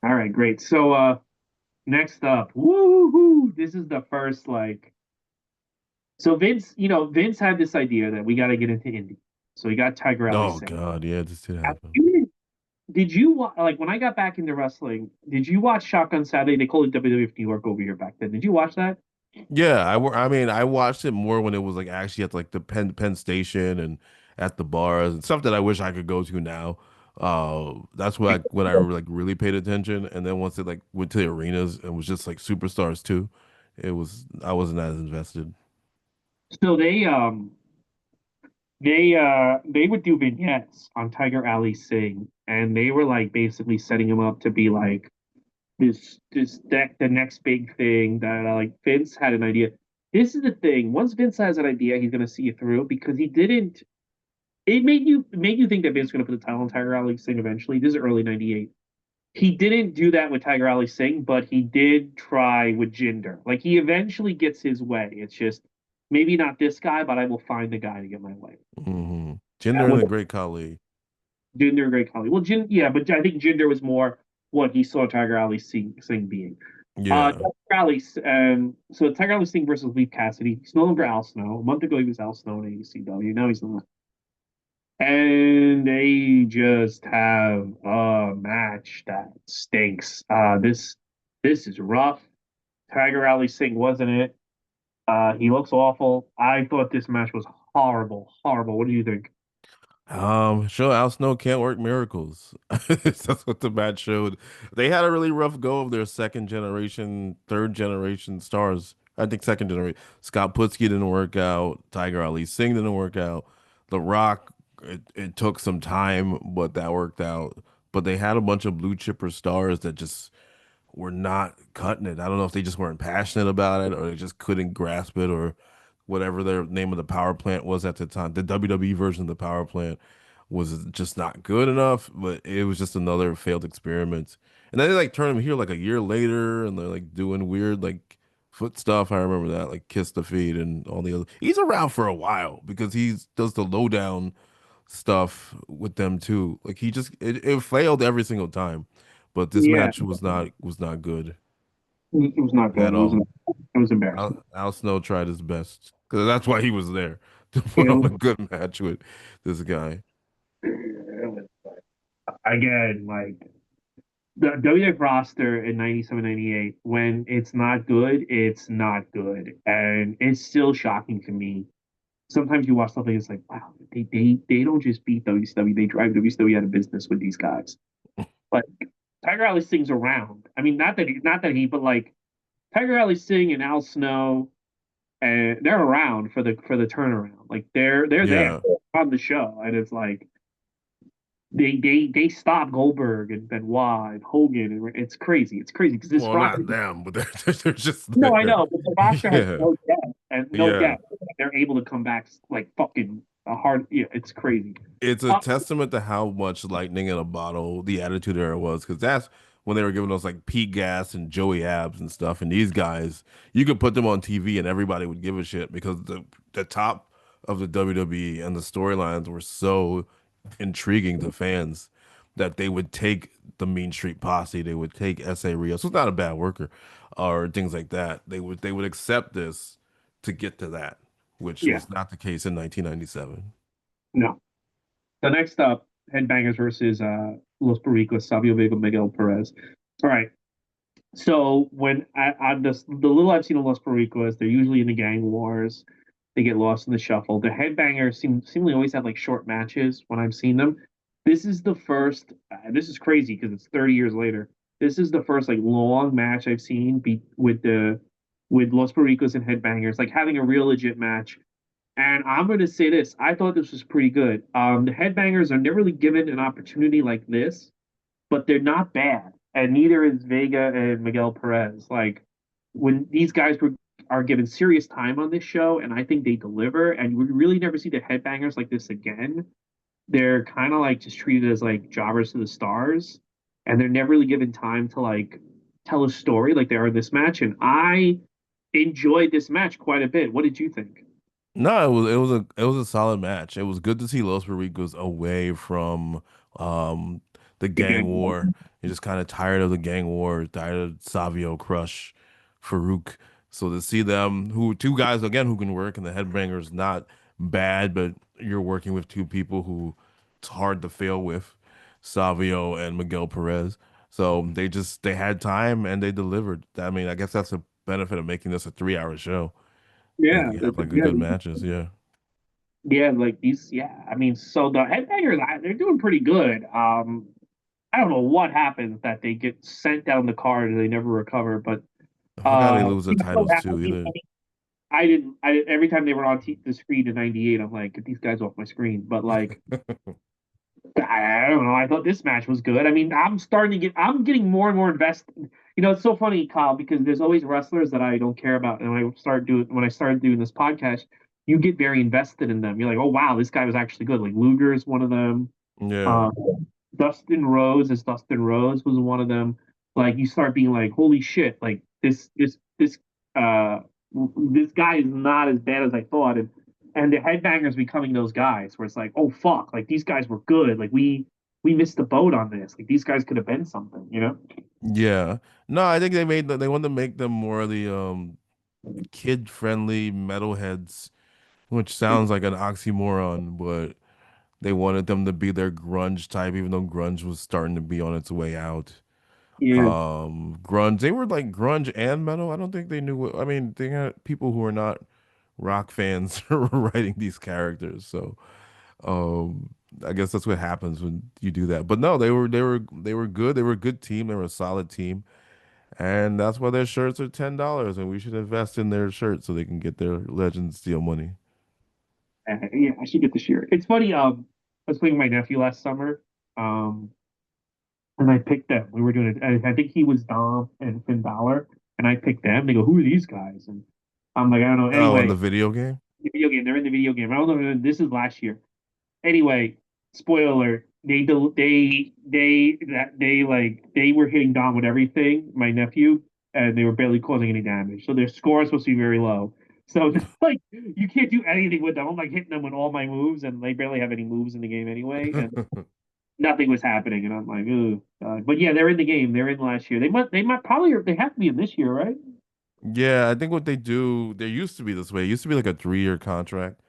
all right, great. So next up, woohoo! This is the first like so Vince had this idea that we got to get into indie. So he got Tiger Ali Oh Singh. God, yeah, this did Now, happen. did you like when I got back into wrestling? Did you watch Shotgun Saturday? They called it WWF New York over here back then. Did you watch that? Yeah, I mean, I watched it more when it was like actually at like the Penn Station and at the bars and stuff that I wish I could go to now. That's when I like really paid attention. And then once it like went to the arenas and was just like superstars too, it was I wasn't as invested. So they would do vignettes on Tiger Ali Singh, and they were like basically setting him up to be like this deck the next big thing that like Vince had an idea. This is the thing. Once Vince has an idea, he's gonna see it through because he didn't. It made you think that Vince was gonna put the title on Tiger Ali Singh eventually. This is early '98. He didn't do that with Tiger Ali Singh, but he did try with Jinder. Like he eventually gets his way. It's just maybe not this guy, but I will find the guy to get my way. Jinder and the Great Khali. Jinder, Great Khali. Well, yeah, but I think Jinder was more what he saw Tiger Ali Singh being. Yeah. Tiger Ali, so Tiger Ali Singh versus Leaf Cassidy. He's no longer Al Snow. A month ago, he was Al Snow in AECW. Now he's not. And they just have a match that stinks. This is rough. Tiger Ali Singh wasn't it. He looks awful. I thought this match was horrible, horrible. What do you think? Sure, Al Snow can't work miracles. That's what the match showed. They had a really rough go of their second generation, third generation stars. I think second generation. Scott Putski didn't work out. Tiger Ali Singh didn't work out. The Rock, it took some time, but that worked out. But they had a bunch of blue chipper stars that just were not cutting it. I don't know if they just weren't passionate about it or they just couldn't grasp it or whatever their name of the power plant was at the time, the WWE version of the power plant. was just not good enough, but it was just another failed experiment. And then they like turned him here like a year later, and they're like doing weird like foot stuff. I remember that, like Kiss the Feet and all the other. He's around for a while because he does the lowdown stuff with them too. Like he just it failed every single time. But this Yeah, match was not good it was not good. at all. It was embarrassing. Al Snow tried his best because that's why he was there to put It on a was, good match with this guy. it was again like the WWF roster in 97, 98. When it's not good, it's not good, and it's still shocking to me. Sometimes you watch something, it's like, wow, they don't just beat WCW, they drive WCW out of business with these guys. Like Tiger Ali sings around. I mean, not that he, but like Tiger Ali Singh and Al Snow, and they're around for the turnaround. Like they're there Yeah. on the show, and it's like they stop Goldberg and Benoit and Hogan, and it's crazy. It's crazy because this Well, roster. not them, but they're just No, I there. know, but the roster has Yeah. no depth and no Yeah. depth. They're able to come back like fucking a hard. Yeah, it's crazy. It's a Uh, testament to how much lightning in a bottle the Attitude Era was, because that's when they were giving us like Pete Gas and Joey Abs and stuff. And these guys, you could put them on TV and everybody would give a shit because the top of the WWE and the storylines were so intriguing to fans that they would take the Mean Street Posse, they would take S.A. Rios, who's not a bad worker, or things like that. They would accept this to get to that, which yeah, was not the case in 1997. no. So next up, Headbangers versus Los Pericos, Savio Vega, Miguel Perez. All right. So when on the little I've seen of Los Pericos, they're usually in the gang wars. They get lost in the shuffle. The Headbangers seemingly always have like short matches when I've seen them. This is the first. This is crazy because it's 30 years later. This is the first like long match I've seen with Los Pericos and Headbangers, like having a real legit match. And I'm going to say this: I thought this was pretty good. The Headbangers are never really given an opportunity like this, but they're not bad, and neither is Vega and Miguel Perez. Like when these guys are given serious time on this show, and I think they deliver. And we really never see the Headbangers like this again. They're kind of like just treated as like jobbers to the stars, and they're never really given time to like tell a story like they are in this match. And I enjoyed this match quite a bit. What did you think? No, it was a solid match. It was good to see Los Pericos away from um the gang Again, war. You're just kind of tired of the gang war, tired of Savio Crush, Farouk. So to see them, who two guys again who can work, and the Headbangers not bad, but you're working with two people who it's hard to fail with, Savio and Miguel Perez. So they had time and they delivered. I mean, I guess that's a benefit of making this a 3 hour show. Like yeah, you have like a good matches, yeah. yeah, like these, yeah. I mean, so the Headbangers, they're doing pretty good. I don't know what happens that they get sent down the card and they never recover. But I forgot they lose the you know, titles too either. every time they were on the screen in '98, I'm like, get these guys off my screen. But like, I don't know. I thought this match was good. I mean, I'm getting more and more invested. You know, it's so funny, Kyle, because there's always wrestlers that I don't care about, and when I started doing this podcast, you get very invested in them. You're like, oh wow, this guy was actually good. Like Luger is one of them. Yeah. Um, Dustin Rose was one of them. Like you start being like, holy shit, like uh this guy is not as bad as I thought. And the Headbangers becoming those guys where it's like, oh fuck, like these guys were good. Like we missed the boat on this. Like these guys could have been something, you know? Yeah. No, I think they wanted to make them more of the kid friendly metalheads, which sounds like an oxymoron, but they wanted them to be their grunge type, even though grunge was starting to be on its way out. Yeah. Grunge, they were like grunge and metal. I don't think they knew what, I mean, they had people who are not rock fans were writing these characters. So I guess that's what happens when you do that. But no, they were good. They were a good team. They were a solid team. And that's why their shirts are $10 and we should invest in their shirts so they can get their Legends Steel money. Yeah, I should get this year. It's funny, I was playing with my nephew last summer. Um and I picked them. We were doing it. I think he was Dom and Finn Balor, and I picked them. They go, "Who are these guys?" And I'm like, "I don't know." Oh, in Anyway, the video game? the video game. They're in the video game. I don't know. This is last year. Anyway, spoiler alert, they were hitting Dom with everything, my nephew, and they were barely causing any damage. So their score is supposed to be very low. So like you can't do anything with them. I'm like hitting them with all my moves, and they barely have any moves in the game anyway, and nothing was happening. And I'm like, ooh. But yeah, they're in the game. They're in last year. They might probably they have to be in this year, right? Yeah, I think what they do, there used to be this way. It used to be like a 3-year contract.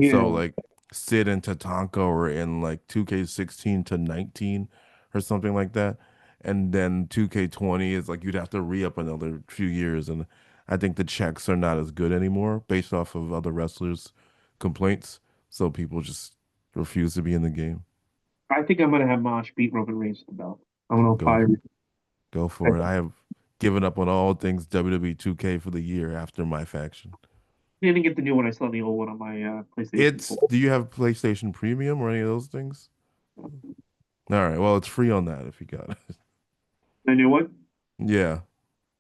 So Yeah. like Sid and Tatanka were in like 2K16 to 19 or something like that. And then 2K20 is like you'd have to re-up another few years. And I think the checks are not as good anymore based off of other wrestlers' complaints. So people just refuse to be in the game. I think I'm gonna have Mosh beat Roman Reigns to the belt. I'm gonna Go fire. go I for it. I have given up on all things WWE 2K for the year after my faction. didn't get the new one. I still have the old one on my PlayStation It's 4. do you have PlayStation Premium or any of those things? All right, well, it's free on that if you got it. The new one? Yeah.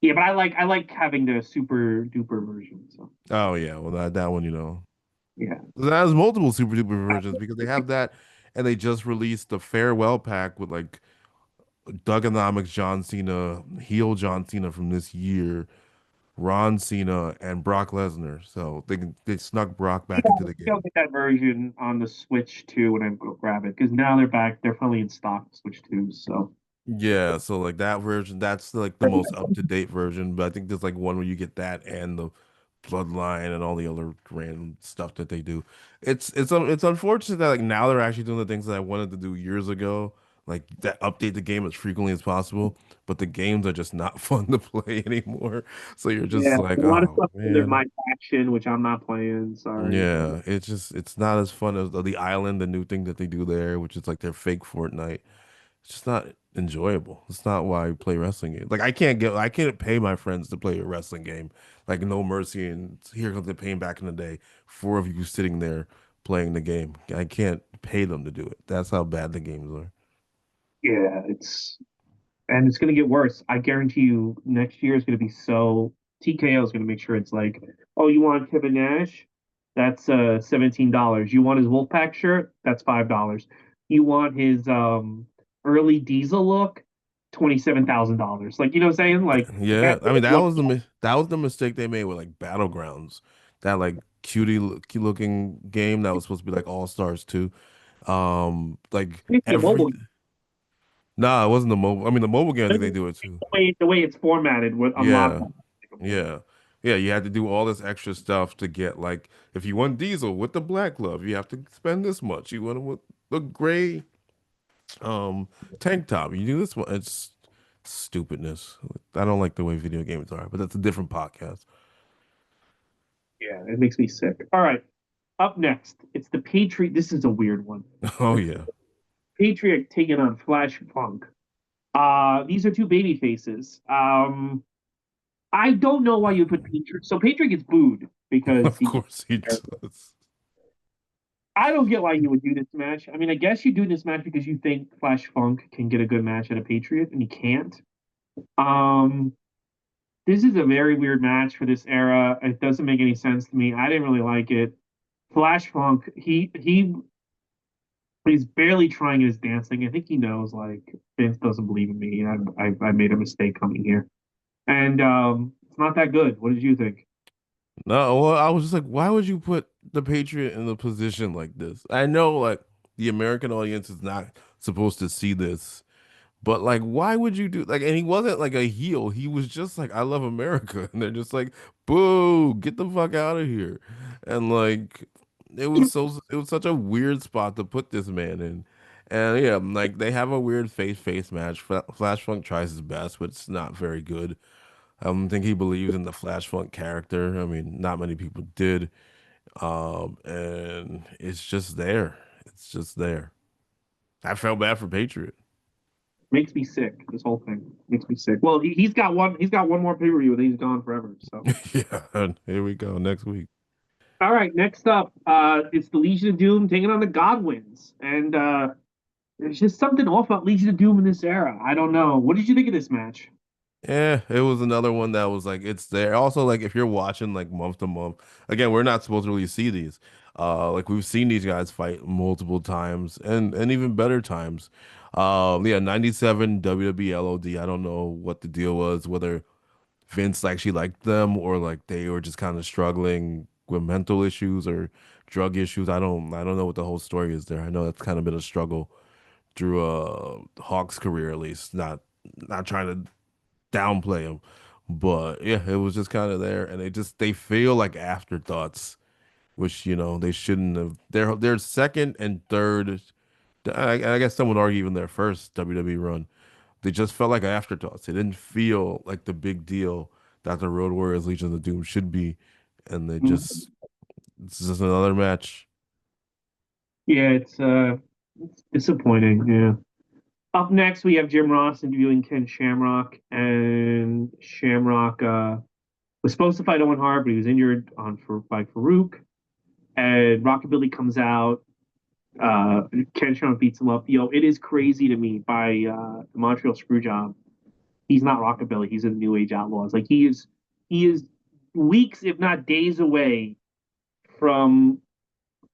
Yeah, but I like having the super duper version. So Oh yeah, well that one, you know. yeah. It has multiple super duper versions because they have that and they just released the farewell pack with like Dugonomics John Cena, heel John Cena from this year, Ron Cena, and Brock Lesnar. So they snuck Brock Yeah, back into I the think I'll game. get that version on the Switch too when I go grab it because now they're back. They're finally in stock, Switch 2. So Yeah, so like that version, that's like the most up to date version. But I think there's like one where you get that and the bloodline and all the other random stuff that they do. It's unfortunate that like now they're actually doing the things that I wanted to do years ago, like that update the game as frequently as possible. But the games are just not fun to play anymore. So you're just yeah, like, a lot of oh stuff under man. my faction, which I'm not playing. Sorry. Yeah, it's not as fun as the island, the new thing that they do there, which is like their fake Fortnite. It's just not enjoyable. It's not why I play wrestling games. Like I can't pay my friends to play a wrestling game. Like No Mercy and Here Comes the Pain back in the day. Four of you sitting there playing the game. I can't pay them to do it. That's how bad the games are. Yeah, it's going to get worse. I guarantee you, next year is going to be so. TKO is going to make sure it's like, oh, you want Kevin Nash? That's $17. You want his Wolfpack shirt? That's $5. You want his early Diesel look? $27,000. Like you know what I'm saying? Like Yeah, that's I mean what. that was the mistake they made with like Battlegrounds, that like cute looking game that was supposed to be like All Stars too. Like It's a every mobile. Nah, it wasn't the mobile. I mean the mobile game I think they do it too. The way it's formatted with unlock. Yeah. Yeah. Yeah, you had to do all this extra stuff to get like if you want Diesel with the black glove, you have to spend this much. You want him with the gray um tank top, you do this one. It's stupidness. I don't like the way video games are, but that's a different podcast. Yeah, it makes me sick. All right, up next, it's the Patriot. This is a weird one. Oh The yeah. Patriot taking on Flash Funk. These are two baby faces. I don't know why you put Patriot. So Patriot gets booed because Of he. course he does. I don't get why you would do this match. I mean, I guess you do this match because you think Flash Funk can get a good match at a Patriot, and he can't. Um, this is a very weird match for this era. It doesn't make any sense to me. I didn't really like it. Flash Funk, he's barely trying his dancing. I think he knows like Vince doesn't believe in me. I made a mistake coming here, and it's not that good. What did you think? No, well, I was just like, why would you put the Patriot in a position like this? I know like the American audience is not supposed to see this. But like, why would you do like? And he wasn't like a heel. He was just like, I love America, and they're just like, boo, get the fuck out of here. And like, it was such a weird spot to put this man in. And yeah, like they have a weird face match. Flash Funk tries his best, but it's not very good. I don't think he believes in the Flash Funk character. I mean, not many people did. And it's just there. It's just there. I felt bad for Patriot. Makes me sick. This whole thing makes me sick. Well, he's got one. He's got one more pay per view, and he's gone forever. So, Yeah, and here we go next week. all right. Next up, it's the Legion of Doom taking on the Godwins, and there's just something off about Legion of Doom in this era. I don't know. What did you think of this match? Yeah, it was another one that was like it's there. Also, like if you're watching like month to month, again, we're not supposed to really see these. Like we've seen these guys fight multiple times and even better times. Yeah, 97 WWE LOD. I don't know what the deal was, whether Vince actually liked them or like they were just kind of struggling with mental issues or drug issues. I don't know what the whole story is there. I know that's kind of been a struggle through Hawk's career at least. Not trying to downplay him, but yeah, it was just kind of there, and they feel like afterthoughts, which they shouldn't have. Their second and third, I guess some would argue even their first WWE run, they just felt like afterthoughts. They didn't feel like the big deal that the Road Warriors Legion of Doom should be, and it's just another match. Yeah, it's disappointing. Yeah. Up next, we have Jim Ross interviewing Ken Shamrock, and Shamrock was supposed to fight Owen Hart, but he was injured by Farouk. And Rockabilly comes out. Ken Shamrock beats him up. Yo, it is crazy to me by the Montreal Screwjob. He's not Rockabilly. He's in the New Age Outlaws. Like he is weeks, if not days, away from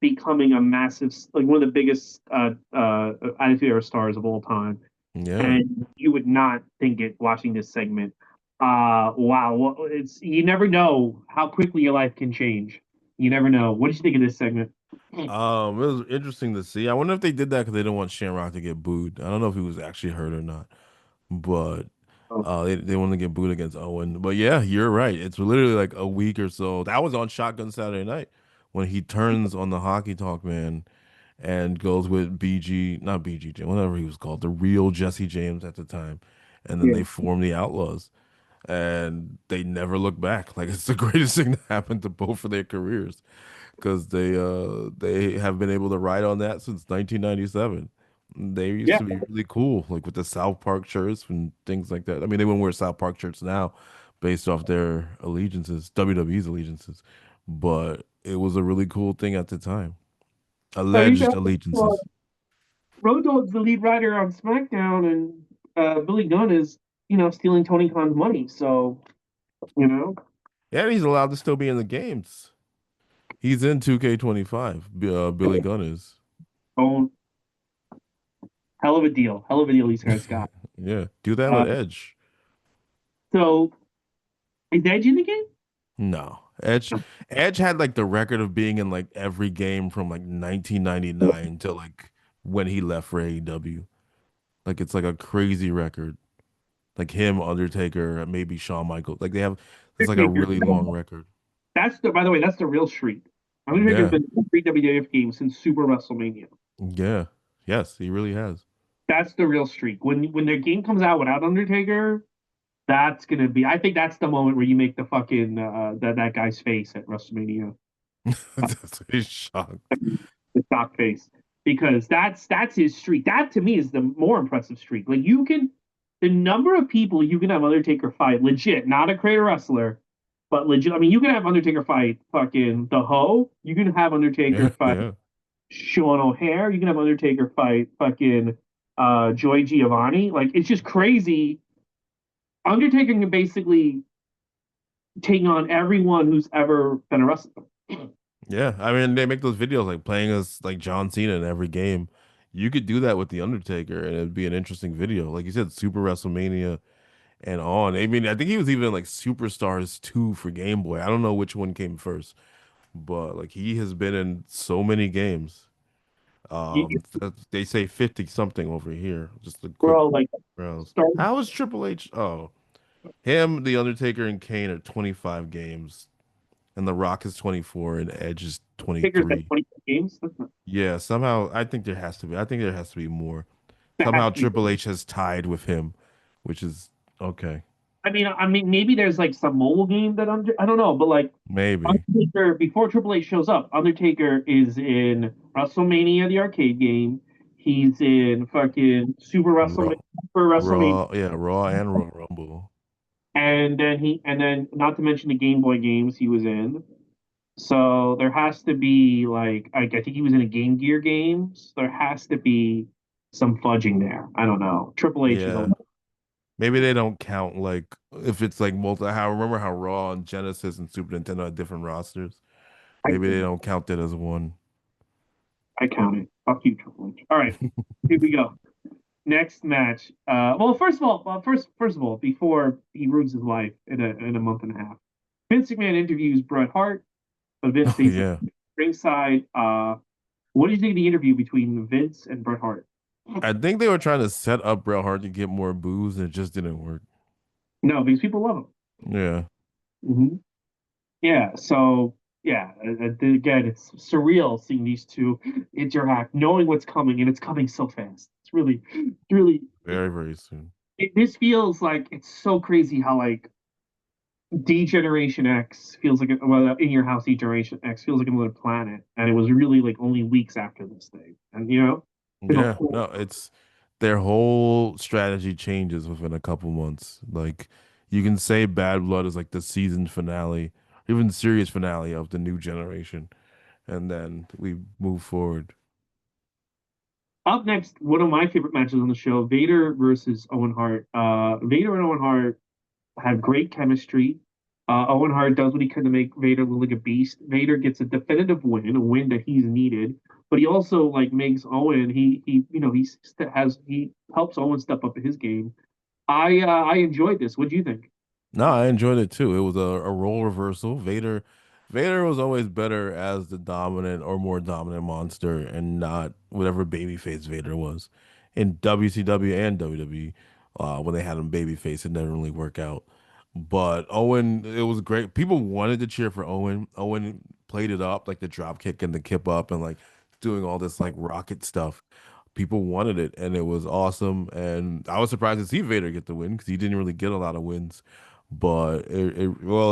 becoming a massive, like one of the biggest Attitude Era stars of all time. Yeah. And you would not think it watching this segment. Wow, well, it's you never know how quickly your life can change. You never know. What did you think of this segment? It was interesting to see. I wonder if they did that because they didn't want Shamrock to get booed. I don't know if he was actually hurt or not, but Oh, they wanted to get booed against Owen. But yeah, you're right. It's literally like a week or so. That was on Shotgun Saturday Night when he turns on the Hockey Talk man and goes with BG, not BG, whatever he was called, the real Jesse James at the time, and then yeah, they form the Outlaws, and they never look back. Like it's the greatest thing that happened to both of their careers because they have been able to ride on that since 1997. They used yeah. to be really cool, like with the South Park shirts and things like that. I mean, they wouldn't wear South Park shirts now, based off their allegiances, WWE's allegiances, but it was a really cool thing at the time. So you Alleged got allegiances. Road Dogg's the lead writer on SmackDown, and Billy Gunn is stealing Tony Khan's money. So you know, Yeah, he's allowed to still be in the games. He's in 2K25. Billy Gunn is. oh, hell of a deal these guys got. Yeah, do that Uh, with Edge. so is Edge in the game? No, Edge had like the record of being in like every game from like 1999 to like when he left for AEW. Like it's like a crazy record. Like him, Undertaker, maybe Shawn Michaels. Like they have it's like a Undertaker. really long record. That's the. By the way, that's the real streak. Undertaker's Yeah, been in three WWF games since Super WrestleMania. yeah, yes, he really has. That's the real streak. When their game comes out without Undertaker, that's gonna be. I think that's the moment where you make the fucking that guy's face at WrestleMania, uh, That's he's shocked. the stock face, because that's his streak. That to me is the more impressive streak. Like you can, the number of people you can have Undertaker fight, legit, not a creator wrestler, but legit. I mean, you can have Undertaker fight fucking the Ho. You can have Undertaker Yeah, fight yeah, Sean O'Hare. You can have Undertaker fight fucking Joy Giovanni. Like it's just crazy. Undertaker can basically take on everyone who's ever been a wrestler. yeah. I mean, they make those videos like playing as like John Cena in every game. You could do that with the Undertaker, and it'd be an interesting video. Like you said, Super WrestleMania and on. I mean, I think he was even in like Superstars 2 for Game Boy. I don't know which one came first, but like he has been in so many games. You, They say 50 something over here. Just a quick bro, like browse. start How is Triple H? Oh, him, The Undertaker, and Kane are 25 games, and The Rock is 24, and Edge is Taker's at 23. 20 games. Yeah, somehow I think there has to be. I think there has to be more. That has Somehow to be. Triple H has tied with him, which is okay. I mean, maybe there's like some mobile game that I don't know, but like Maybe. Undertaker before Triple H shows up, Undertaker is in WrestleMania, the arcade game. He's in fucking Raw, Super WrestleMania, Raw, yeah, Raw and Raw Rumble. and then not to mention the Game Boy games he was in. So there has to be like I think he was in a Game Gear games. There has to be some fudging there. I don't know. Triple H is a Yeah. Maybe they don't count like if it's like multi how remember how Raw and Genesis and Super Nintendo had different rosters. I Maybe they count. don't count that as one. I count it. Fuck you, Triple H. All right, here we go. Next match. Well, first of all, before he ruins his life in a month and a half, Vince McMahon interviews Bret Hart, but Vince Oh stays yeah. ringside. What did you think of the interview between Vince and Bret Hart? I think they were trying to set up Bret Hart to get more booze and it just didn't work. No, because people love him. Yeah. Hmm. Yeah, so yeah, again, it's surreal seeing these two interact, knowing what's coming, and it's coming so fast. It's really. Very, very soon. This feels like it's so crazy how like D Generation X feels like well, in your house, D Generation X feels like another planet, and it was really like only weeks after this thing, and been a Yeah, whole. no, it's their whole strategy changes within a couple months. Like you can say Bad Blood is like the season finale, even series finale of the new generation, and then we move forward. Up next, one of my favorite matches on the show: Vader versus Owen Hart. Vader and Owen Hart have great chemistry. Owen Hart does what he can to make Vader look like a beast. Vader gets a definitive win, a win that he's needed. But he also like makes Owen. He helps Owen step up his game. I enjoyed this. What do you think? No, I enjoyed it too. It was a role reversal. Vader was always better as the dominant or more dominant monster and not whatever babyface Vader was. In WCW and WWE, when they had him babyface, it never really worked out. But Owen, it was great. People wanted to cheer for Owen. Owen played it up like the drop kick and the kip up and like doing all this like rocket stuff. People wanted it and it was awesome. And I was surprised to see Vader get the win because he didn't really get a lot of wins, but it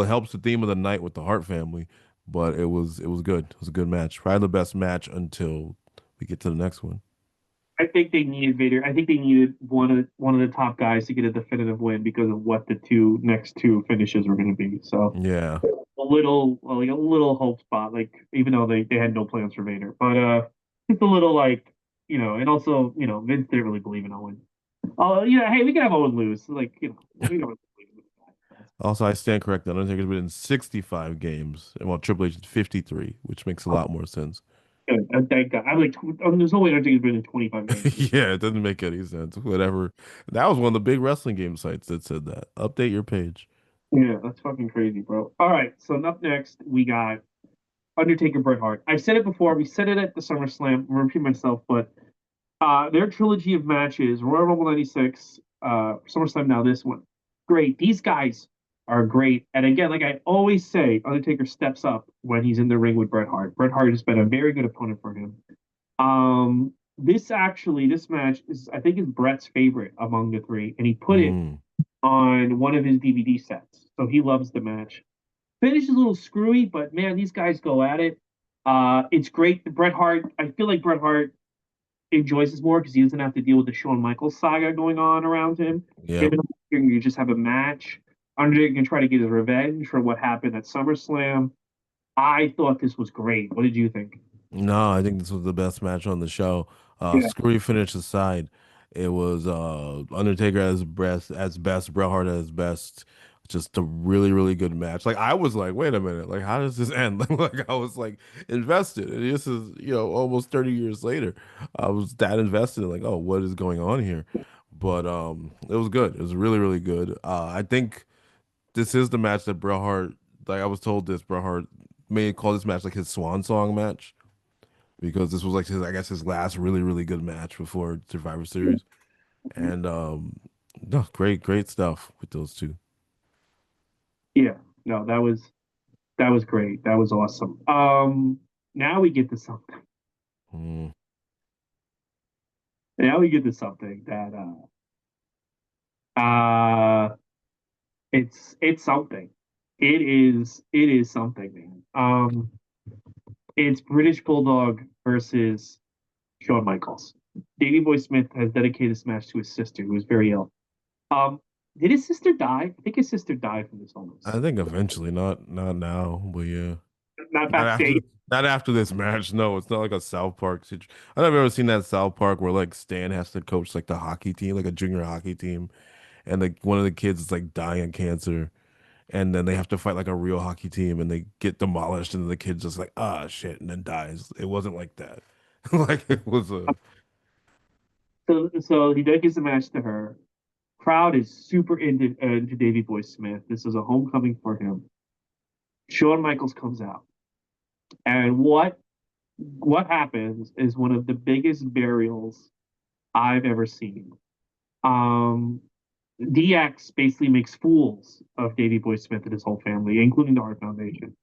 helps the theme of the night with the Hart family. But it was good. It was a good match. Probably the best match until we get to the next one. I think they needed Vader. I think they needed one of the top guys to get a definitive win because of what the next two finishes were going to be. So Yeah. a little hope spot, like even though they had no plans for Vader, but just a little like and also Vince didn't really believe in Owen. Oh yeah, hey, we can have Owen lose, like we don't really believe in this guy. Also, I stand corrected. Undertaker's been in 65 games, and while Triple H is 53, which makes a lot more sense. Good, thank God. I'm like, there's no way Undertaker's been in 25 games. Yeah, it doesn't make any sense. Whatever. That was one of the big wrestling game sites that said that. Update your page. Yeah, that's fucking crazy, bro. All right, so up next we got Undertaker Bret Hart. I've said it before. We said it at the SummerSlam. I'm repeating myself, but their trilogy of matches, Royal Rumble '96, SummerSlam now this one, great. These guys are great. And again, like I always say, Undertaker steps up when he's in the ring with Bret Hart. Bret Hart has been a very good opponent for him. This match is I think is Bret's favorite among the three, and he put it Mm. on one of his DVD sets, so he loves the match. Finish is a little screwy, but man, these guys go at it. It's great. Bret Hart, I feel like Bret Hart enjoys this more because he doesn't have to deal with the Shawn Michaels saga going on around him. Him Yep. and Undertaker, you just have a match. Undertaker can try to get his revenge for what happened at SummerSlam. I thought this was great. What did you think? No, I think this was the best match on the show. Yeah. Screwy finish aside, it was Undertaker as best, Bret Hart at his best. Just a really, really good match. Like I was like, wait a minute, like how does this end? Like I was like invested. And this is, almost 30 years later. I was that invested in like, oh, what is going on here? But it was good. It was really, really good. I think this is the match that Bret Hart, like I was told this, Bret Hart may call this match like his swan song match because this was like his, I guess, his last really, really good match before Survivor Series. And no, great, great stuff with those two. Yeah. No, that was great. That was awesome. Now we get to something. Mm. Now we get to something that it's something. It is something, man. It's British Bulldog versus Shawn Michaels. Davey Boy Smith has dedicated this match to his sister, who was very ill. Um, did his sister die? I think his sister died from this illness. I think eventually, not now, but yeah, Not not after backstage. not after this match. No, it's not like a South Park situation. I don't know if you've ever seen that South Park where like Stan has to coach like the hockey team, like a junior hockey team, and like one of the kids is like dying of cancer, and then they have to fight like a real hockey team, and they get demolished, and the kid's just like, ah, shit, and then dies. It wasn't like that. Like it was a So he dedicates the match to her. Crowd is super into Davey Boy Smith. This is a homecoming for him. Shawn Michaels comes out, and what happens is one of the biggest burials I've ever seen. Um, DX basically makes fools of Davey Boy Smith and his whole family, including the Hart Foundation.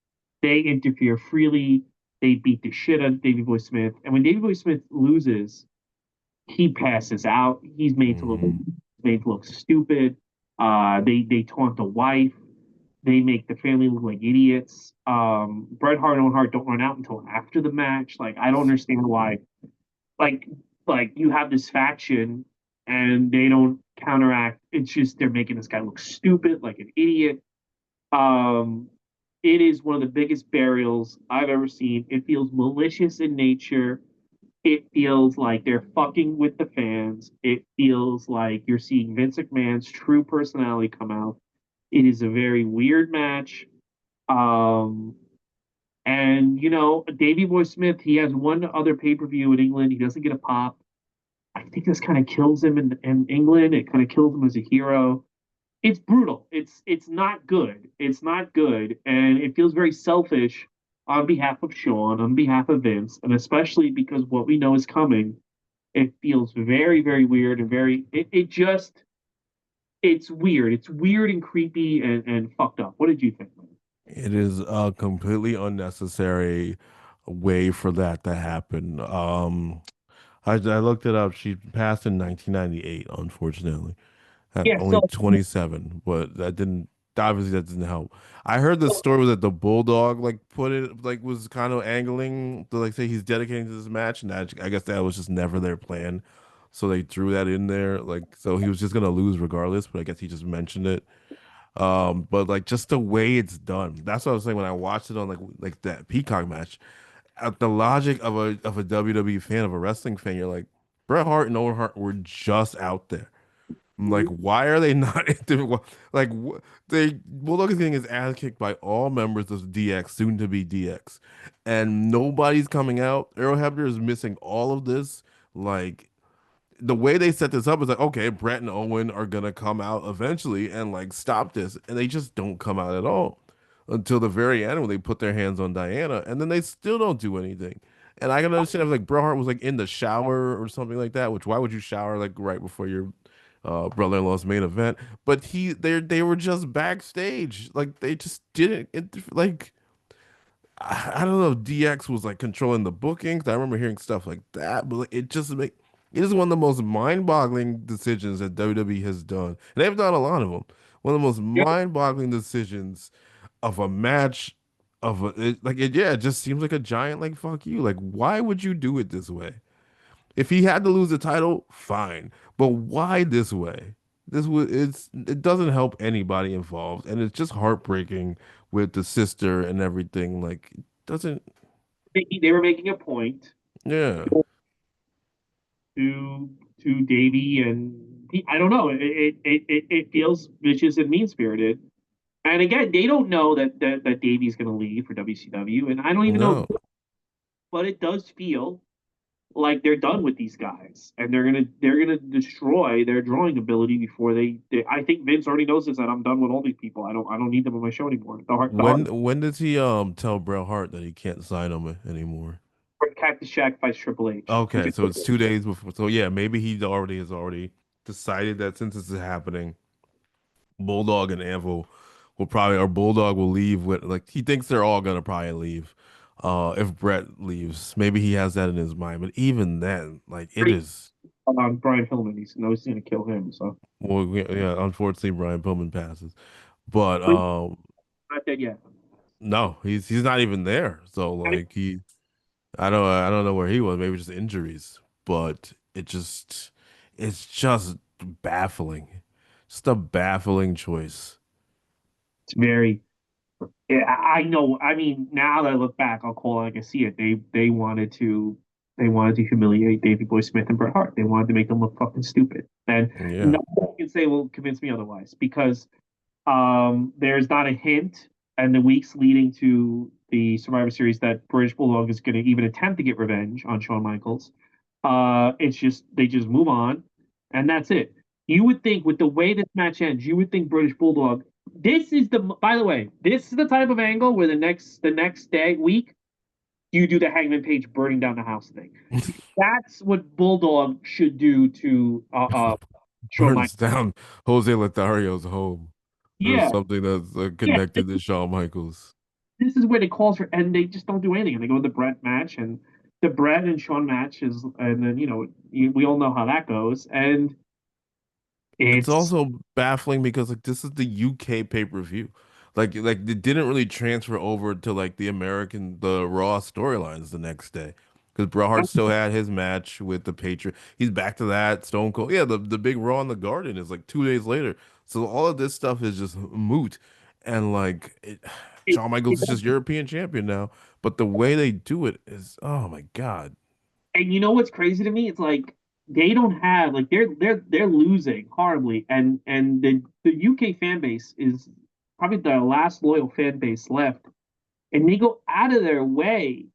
They interfere freely. They beat the shit out of Davey Boy Smith, and when Davey Boy Smith loses, he passes out. mhm. Made to look stupid. They taunt the wife. They make the family look like idiots. Bret Hart and Owen Hart don't run out until after the match. Like I don't understand why. Like like you have this faction and they don't counteract. It's just they're making this guy look stupid, like an idiot. Um, it is one of the biggest burials I've ever seen. It feels malicious in nature. It feels like they're fucking with the fans. It feels like you're seeing Vince McMahon's true personality come out. It is a very weird match. Um, and Davey Boy Smith, he has one other pay per view in England. He doesn't get a pop. I think this kind of kills him in England. It kind of kills him as a hero. It's brutal. It's not good. It's not good, and it feels very selfish on behalf of Shawn, on behalf of Vince, and especially because what we know is coming. It feels very, very weird and very. It just it's weird. It's weird and creepy and fucked up. What did you think, man? It is a completely unnecessary way for that to happen. I looked it up. She passed in 1998, unfortunately, at Yeah. only 27, but that didn't obviously that didn't help. I heard the So story was that the bulldog like put it like was kind of angling to like say he's dedicating to this match, and I guess that was just never their plan. So they threw that in there, like so he was just gonna lose regardless, but I guess he just mentioned it. But like just the way it's done, that's what I was saying when I watched it on like that Peacock match. The logic of a WWE fan, of a wrestling fan, you're like, Bret Hart and Owen Hart were just out there. I'm like, mhm. why are they not like they Bulldog is getting his ass kicked by all members of DX, soon to be DX, and nobody's coming out. Earl Hebner is missing all of this. Like the way they set this up is like, okay, Brett and Owen are gonna come out eventually and like stop this, and they just don't come out at all until the very end when they put their hands on Diana, and then they still don't do anything. And I can understand if like Bret Hart was like in the shower or something like that, which why would you shower like right before your brother-in-law's main event? But they were just backstage, like they just didn't like I don't know if DX was like controlling the bookings. I remember hearing stuff like that, but like, it is one of the most mind-boggling decisions that WWE has done. And they've done a lot of them. One of the most Yeah, mind-boggling decisions of a match it just seems like a giant like fuck you. Like why would you do it this way? If he had to lose the title, fine. But why this way? It doesn't help anybody involved, and it's just heartbreaking with the sister and everything. Like it doesn't they were making a point yeah. to Davey, and I don't know. It feels vicious and mean spirited. And again, they don't know that Davey's going to leave for WCW, and I don't even know. No. But it does feel like they're done with these guys, and they're gonna destroy their drawing ability before I think Vince already knows this that I'm done with all these people. I don't need them on my show anymore. When does he tell Bret Hart that he can't sign him anymore? Cactus Jack fights Triple H. Okay, so it's 2 days before. So yeah, maybe he already has already decided that since this is happening, Bulldog and Anvil will probably, or Bulldog will leave with, like, he thinks they're all gonna probably leave. If Brett leaves, maybe he has that in his mind. But even then, like, it is. Brian Pillman. He knows he's gonna kill him. So, Well, yeah. Unfortunately, Brian Pillman passes, but but he's not dead yet. no, he's not even there. So I mean, like I don't know where he was. Maybe just injuries, but it's just baffling. Just a baffling choice. it's very. Yeah, I know. I mean, now that I look back, I'll call it like I see it. They wanted to humiliate Davey Boy Smith and Bret Hart. They wanted to make them look fucking stupid. And Yeah. no one can say will convince me otherwise because There's not a hint, and the weeks leading to the Survivor Series that British Bulldog is going to even attempt to get revenge on Shawn Michaels. It's just they just move on, and that's it. You would think with the way this match ends, you would think British Bulldog. This is the by the way, this is the type of angle where the next day week you do the Hangman Page burning down the house thing. That's what Bulldog should do to Shawn Burns Michaels. down Jose Lothario's home or Yeah, something that's yeah. connected to Shawn Michaels. This is where they calls for, and they just don't do anything. And they go to the Brett match, and the Brett and Shawn match is, and then we all know how that goes, and It's it's also baffling because like this is the UK pay-per-view. Like it didn't really transfer over to like the Raw storylines the next day. Because Bret Hart still had his match with the Patriot. He's back to that Stone Cold. Yeah, the big Raw in the Garden is like 2 days later. So all of this stuff is just moot. And it, Shawn it Michaels is just European champion now. But the way they do it is, oh my God. and you know what's crazy to me? It's like they don't have like they're losing horribly, and the UK fan base is probably the last loyal fan base left, and they go out of their way.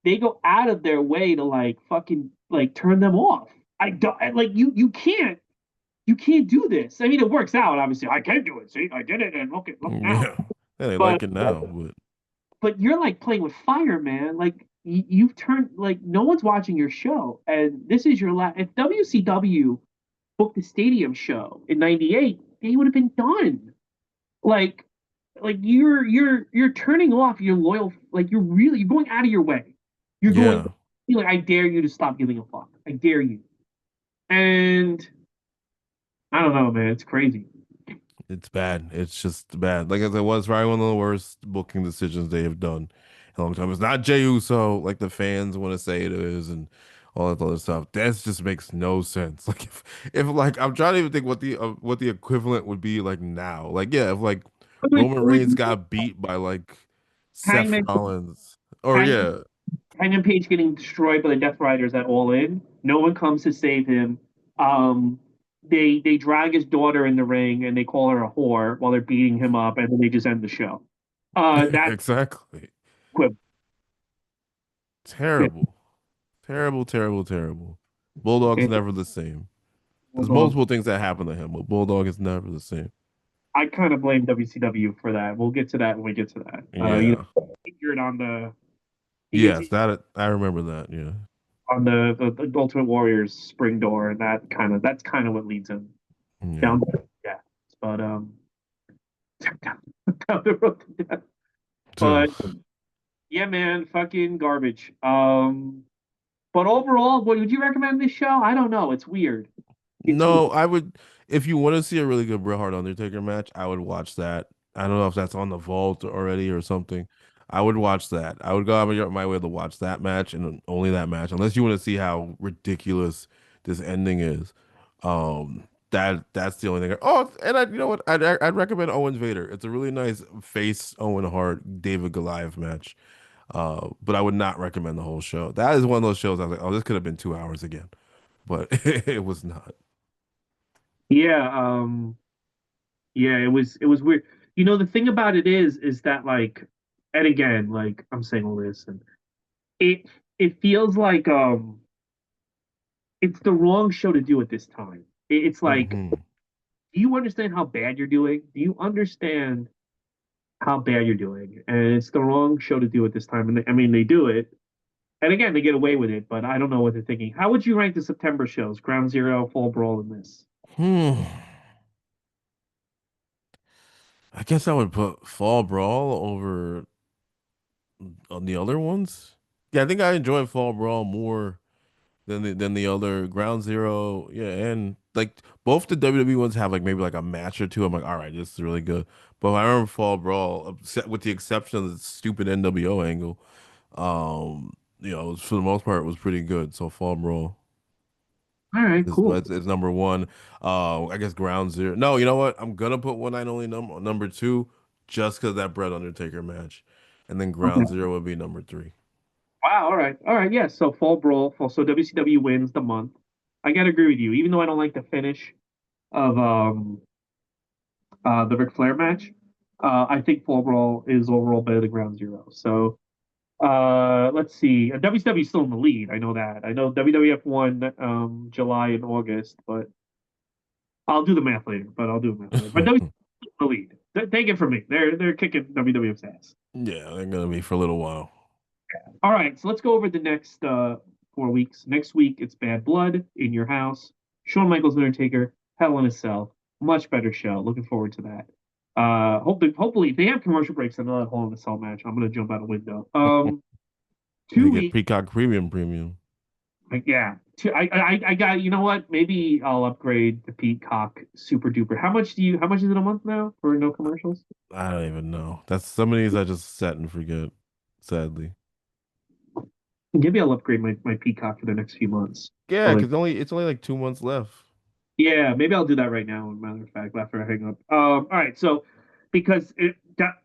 They go out of their way to like fucking like turn them off. I don't like you can't do this. I mean, it works out. Obviously, I can do it. See, I did it, and look now. Yeah. Yeah, they But like it now, but you're like playing with fire, man. Like you've turned like no one's watching your show, and this is your last. If WCW booked the stadium show in '98, they would have been done. Like you're turning off your loyal. Like you're going out of your way. You're going yeah. like I dare you to stop giving a fuck. I dare you. And I don't know, man. It's crazy. It's bad. It's just bad. Like I said, it was probably one of the worst booking decisions they have done in a long time. It's not Jey Uso like the fans want to say it is, and all that other stuff. That just makes no sense. Like if like I'm trying to even think what the equivalent would be like now. Like yeah, if like Roman It would Reigns got beat by like Seth Hangman Rollins, or Hangman yeah, Hangman Page getting destroyed by the Death Riders at All In. No one comes to save him. Um, they drag his daughter in the ring and they call her a whore while they're beating him up, and then they just end the show. That's exactly. quick. Terrible, terrible, terrible, terrible. Bulldog's never the same. There's Bulldog. multiple things that happen to him, but Bulldog is never the same. I kind of blame WCW for that. We'll get to that when we get to that. Yeah. Injured on the he gets Yes, that I remember that. Yeah. on the Ultimate Warriors spring door, and that's kind of what leads him Yeah. down. Yeah, but down the road to death. Too. But yeah, man, fucking garbage. But overall, what would you recommend this show? I don't know. It's weird. It's weird. No, I would if you want to see a really good Bret Hart Undertaker match, I would watch that. I don't know if that's on the vault already or something. I would watch that. I would go out of my way to watch that match and only that match, unless you want to see how ridiculous this ending is. That's the only thing. Oh, and you know what? I'd recommend Owens Vader. It's a really nice face Owen Hart David Goliath match. But I would not recommend the whole show. That is one of those shows I was like, oh, this could have been 2 hours again, but it was not. Yeah, yeah, it was weird. The thing about it is that like, and again, like I'm saying all this, and it it feels like it's the wrong show to do at this time. It's like, Hmm. do you understand how bad you're doing? Do you understand how bad you're doing? And it's the wrong show to do at this time. And I mean, they do it, and again, they get away with it, but I don't know what they're thinking. How would you rank the September shows? Ground Zero, Fall Brawl, and this? Hmm. I guess I would put Fall Brawl over on the other ones. Yeah, I think I enjoy Fall Brawl more than the other Ground Zero. Yeah, and like both the WWE ones have like maybe like a match or two. I'm like, all right, this is really good. But I remember Fall Brawl, with the exception of the stupid NWO angle, for the most part, it was pretty good. So Fall Brawl All right, is cool. is number one. I guess Ground Zero. No, you know what? I'm gonna put One Night Only number two, just because that Bret Undertaker match, and then Okay. Ground Zero would be number three. Wow. All right. Yeah. So Fall Brawl. So WCW wins the month. I gotta agree with you. Even though I don't like the finish of the Ric Flair match. I think Fall Brawl is overall better than Ground Zero. So let's see. WCW is still in the lead. I know that. I know WWF won July and August, but I'll do the math later. But I'll do the math later. But WCW is in the lead. Take it from me. They're kicking WWF's ass. Yeah, they're gonna be for a little while. All right, so let's go over the next 4 weeks. Next week it's Bad Blood in your house. Shawn Michaels Undertaker, Hell in a Cell. Much better show. Looking forward to that. Hopefully, if they have commercial breaks on that Hell in a Cell match, I'm gonna jump out a window. You Two get weeks. Peacock Premium. Like, yeah. I got. You know what? Maybe I'll upgrade the Peacock Super Duper. How much is it a month now for no commercials? I don't even know. That's some of these I just set and forget, sadly. Maybe I'll upgrade my Peacock for the next few months. Yeah, For like because it's only like 2 months left. Yeah, maybe I'll do that right now. As a matter of fact, after I hang up. All right, so because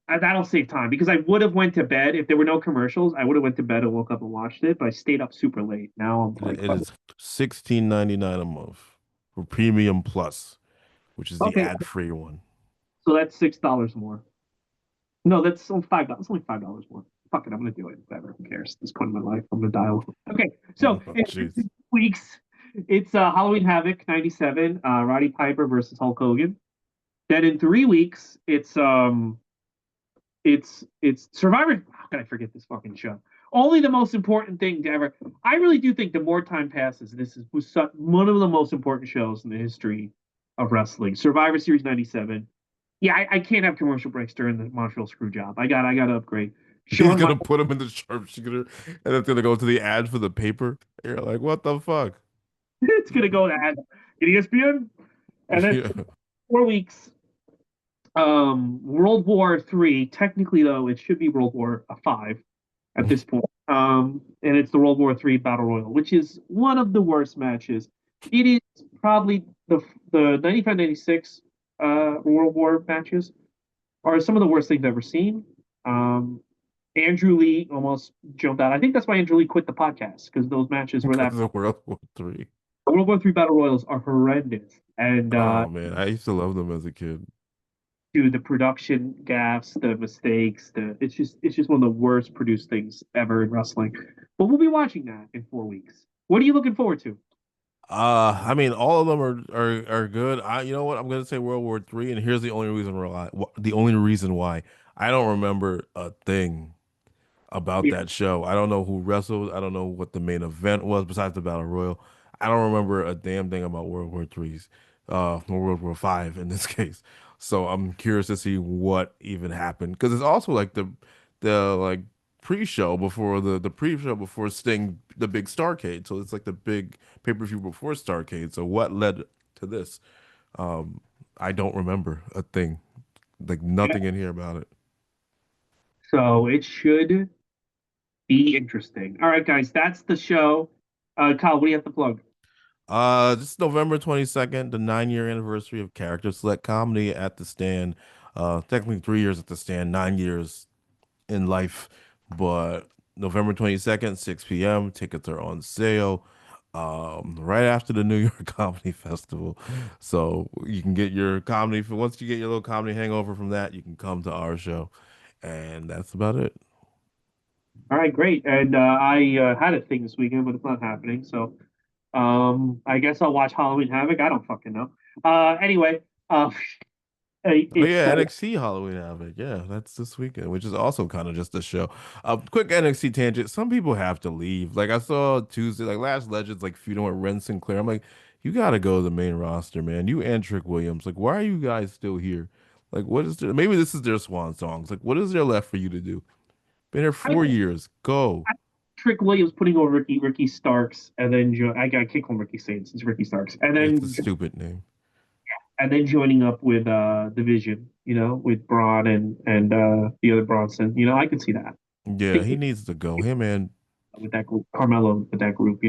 that'll save time because I would have went to bed if there were no commercials. I would have went to bed and woke up and watched it, but I stayed up super late. Now I'm like, It is 16.99 a month for Premium Plus, which is the okay, ad-free one. so that's $6 more. No, that's only $5. It's only $5 more. Fuck it, I'm gonna do it. Whatever, who cares? At this point in my life, I'm gonna dial. Okay, so Oh, in jeez. 2 weeks, it's Halloween Havoc '97, Roddy Piper versus Hulk Hogan. Then in 3 weeks, it's Survivor. How can I forget this fucking show? Only the most important thing to ever. I really do think the more time passes, was one of the most important shows in the history of wrestling. Survivor Series '97. Yeah, I can't have commercial breaks during the Montreal screw job. I got to upgrade. He's Shawn gonna Michaels. put him in the sharpshooter, and it's gonna go to the ad for the paper. You're like, what the fuck? It's gonna go to ad at ESPN, and then Yeah. 4 weeks. World War III. Technically, though, it should be World War Five at this point. And it's the World War III Battle Royal, which is one of the worst matches. It is probably the 95-96 World War matches are some of the worst things I've ever seen. Um, Andrew Lee almost jumped out. I think that's why Andrew Lee quit the podcast because those matches were that Because of World War III. World War III Battle Royals are horrendous. And Oh man, I used to love them as a kid. dude, the production gaffes, the mistakes, it's just one of the worst produced things ever in wrestling. But we'll be watching that in 4 weeks. What are you looking forward to? I mean, all of them are good. You know what? I'm gonna say World War III, and here's the only reason why I don't remember a thing about Yeah, that show. I don't know who wrestled. I don't know what the main event was besides the Battle Royal. I don't remember a damn thing about World War III's, or World War V in this case. So I'm curious to see what even happened because it's also like the like pre-show before the pre-show before Sting the big Starcade. So it's like the big pay-per-view before Starcade. So what led to this? Um, I don't remember a thing. Like yeah. nothing in here about it. So it should be interesting. All right, guys, that's the show. Kyle, what do you have to plug? This is November 22nd, the 9-year anniversary of Character Select Comedy at the Stand. Technically 3 years at the Stand, 9 years in life, but November 22nd, 6 p.m. Tickets are on sale. Right after the New York Comedy Festival. So you can get your comedy for once you get your little comedy hangover from that, you can come to our show. And that's about it. All right, great. And I had a thing this weekend, but it's not happening. So I guess I'll watch Halloween Havoc. I don't fucking know. Anyway, Oh it's yeah, NXT Halloween Havoc. Yeah, that's this weekend, which is also kind of just a show. Quick NXT tangent. Some people have to leave. Like I saw Tuesday, like Last Legends, like feuding with Ren Sinclair. I'm like, you gotta go to the main roster, man. You and Trick Williams. Like, why are you guys still here? Like, what is there? Maybe this is their swan songs. Like, what is there left for you to do? Been here I, 4 years. Go. I, Trick Williams putting over Ricky Starks, and then I can't call him Ricky Saints. It's Ricky Starks, It's a stupid name. and then joining up with Division, with Braun and the other Bronson. I could see that. I Yeah, think he needs to go. Him and with that group, Carmelo with that group.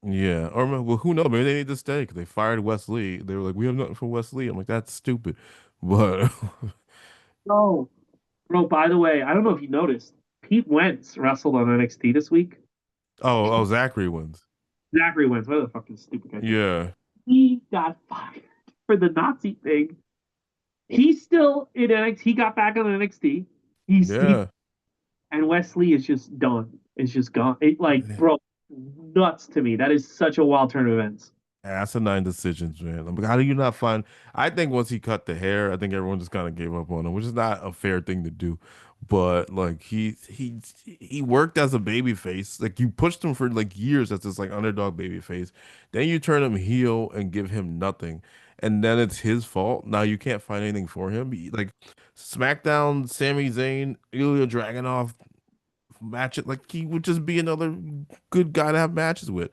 yeah, or well, who knows? Maybe they need to stay because they fired Wesley. They were like, we have nothing for Wesley. I'm like, that's stupid. But Oh, bro. By the way, I don't know if you noticed, Pete Wentz wrestled on NXT this week. oh, Zachary wins. Zachary Wentz, what the fucking stupid guy's name? Yeah. He got fired for the Nazi thing. He's still in NXT. He got back on NXT. He Yeah. and Wesley is just done. It's just gone. It like, bro, nuts to me. That is such a wild turn of events. Asinine decisions, man. Like, how do you not find? I think once he cut the hair, I think everyone just kind of gave up on him, which is not a fair thing to do. But like he worked as a baby face. Like you pushed him for like years as this like underdog baby face. Then you turn him heel and give him nothing. And then it's his fault. Now you can't find anything for him. Like SmackDown, Sami Zayn, Ilya Dragunov match it like he would just be another good guy to have matches with.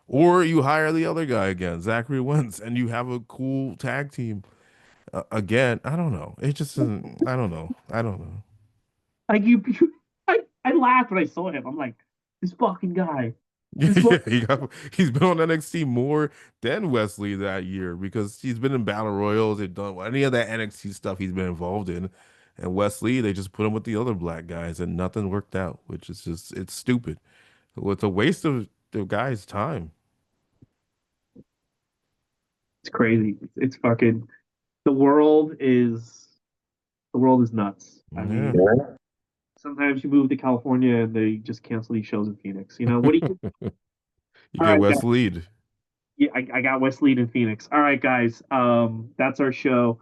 Or you hire the other guy again, Zachary Wentz, and you have a cool tag team again. I don't know. It just isn't. I don't know. I don't know. Like I laughed when I saw him. I'm like, this fucking guy. This Yeah, fucking he's been on NXT more than Wesley that year because he's been in battle royals. They've done any of that NXT stuff he's been involved in. And Wesley, they just put him with the other black guys, and nothing worked out, which is just it's stupid. Well, it's a waste of the guy's time. it's crazy. It's fucking the world is the world is nuts. I Yeah. mean, sometimes you move to California and they just cancel these shows in Phoenix. You know, what do you You all get right, guys. Wes lead. Yeah, I got West Lead in Phoenix. All right, guys. That's our show.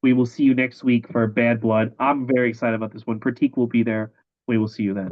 We will see you next week for Bad Blood. I'm very excited about this one. Pratik will be there. We will see you then.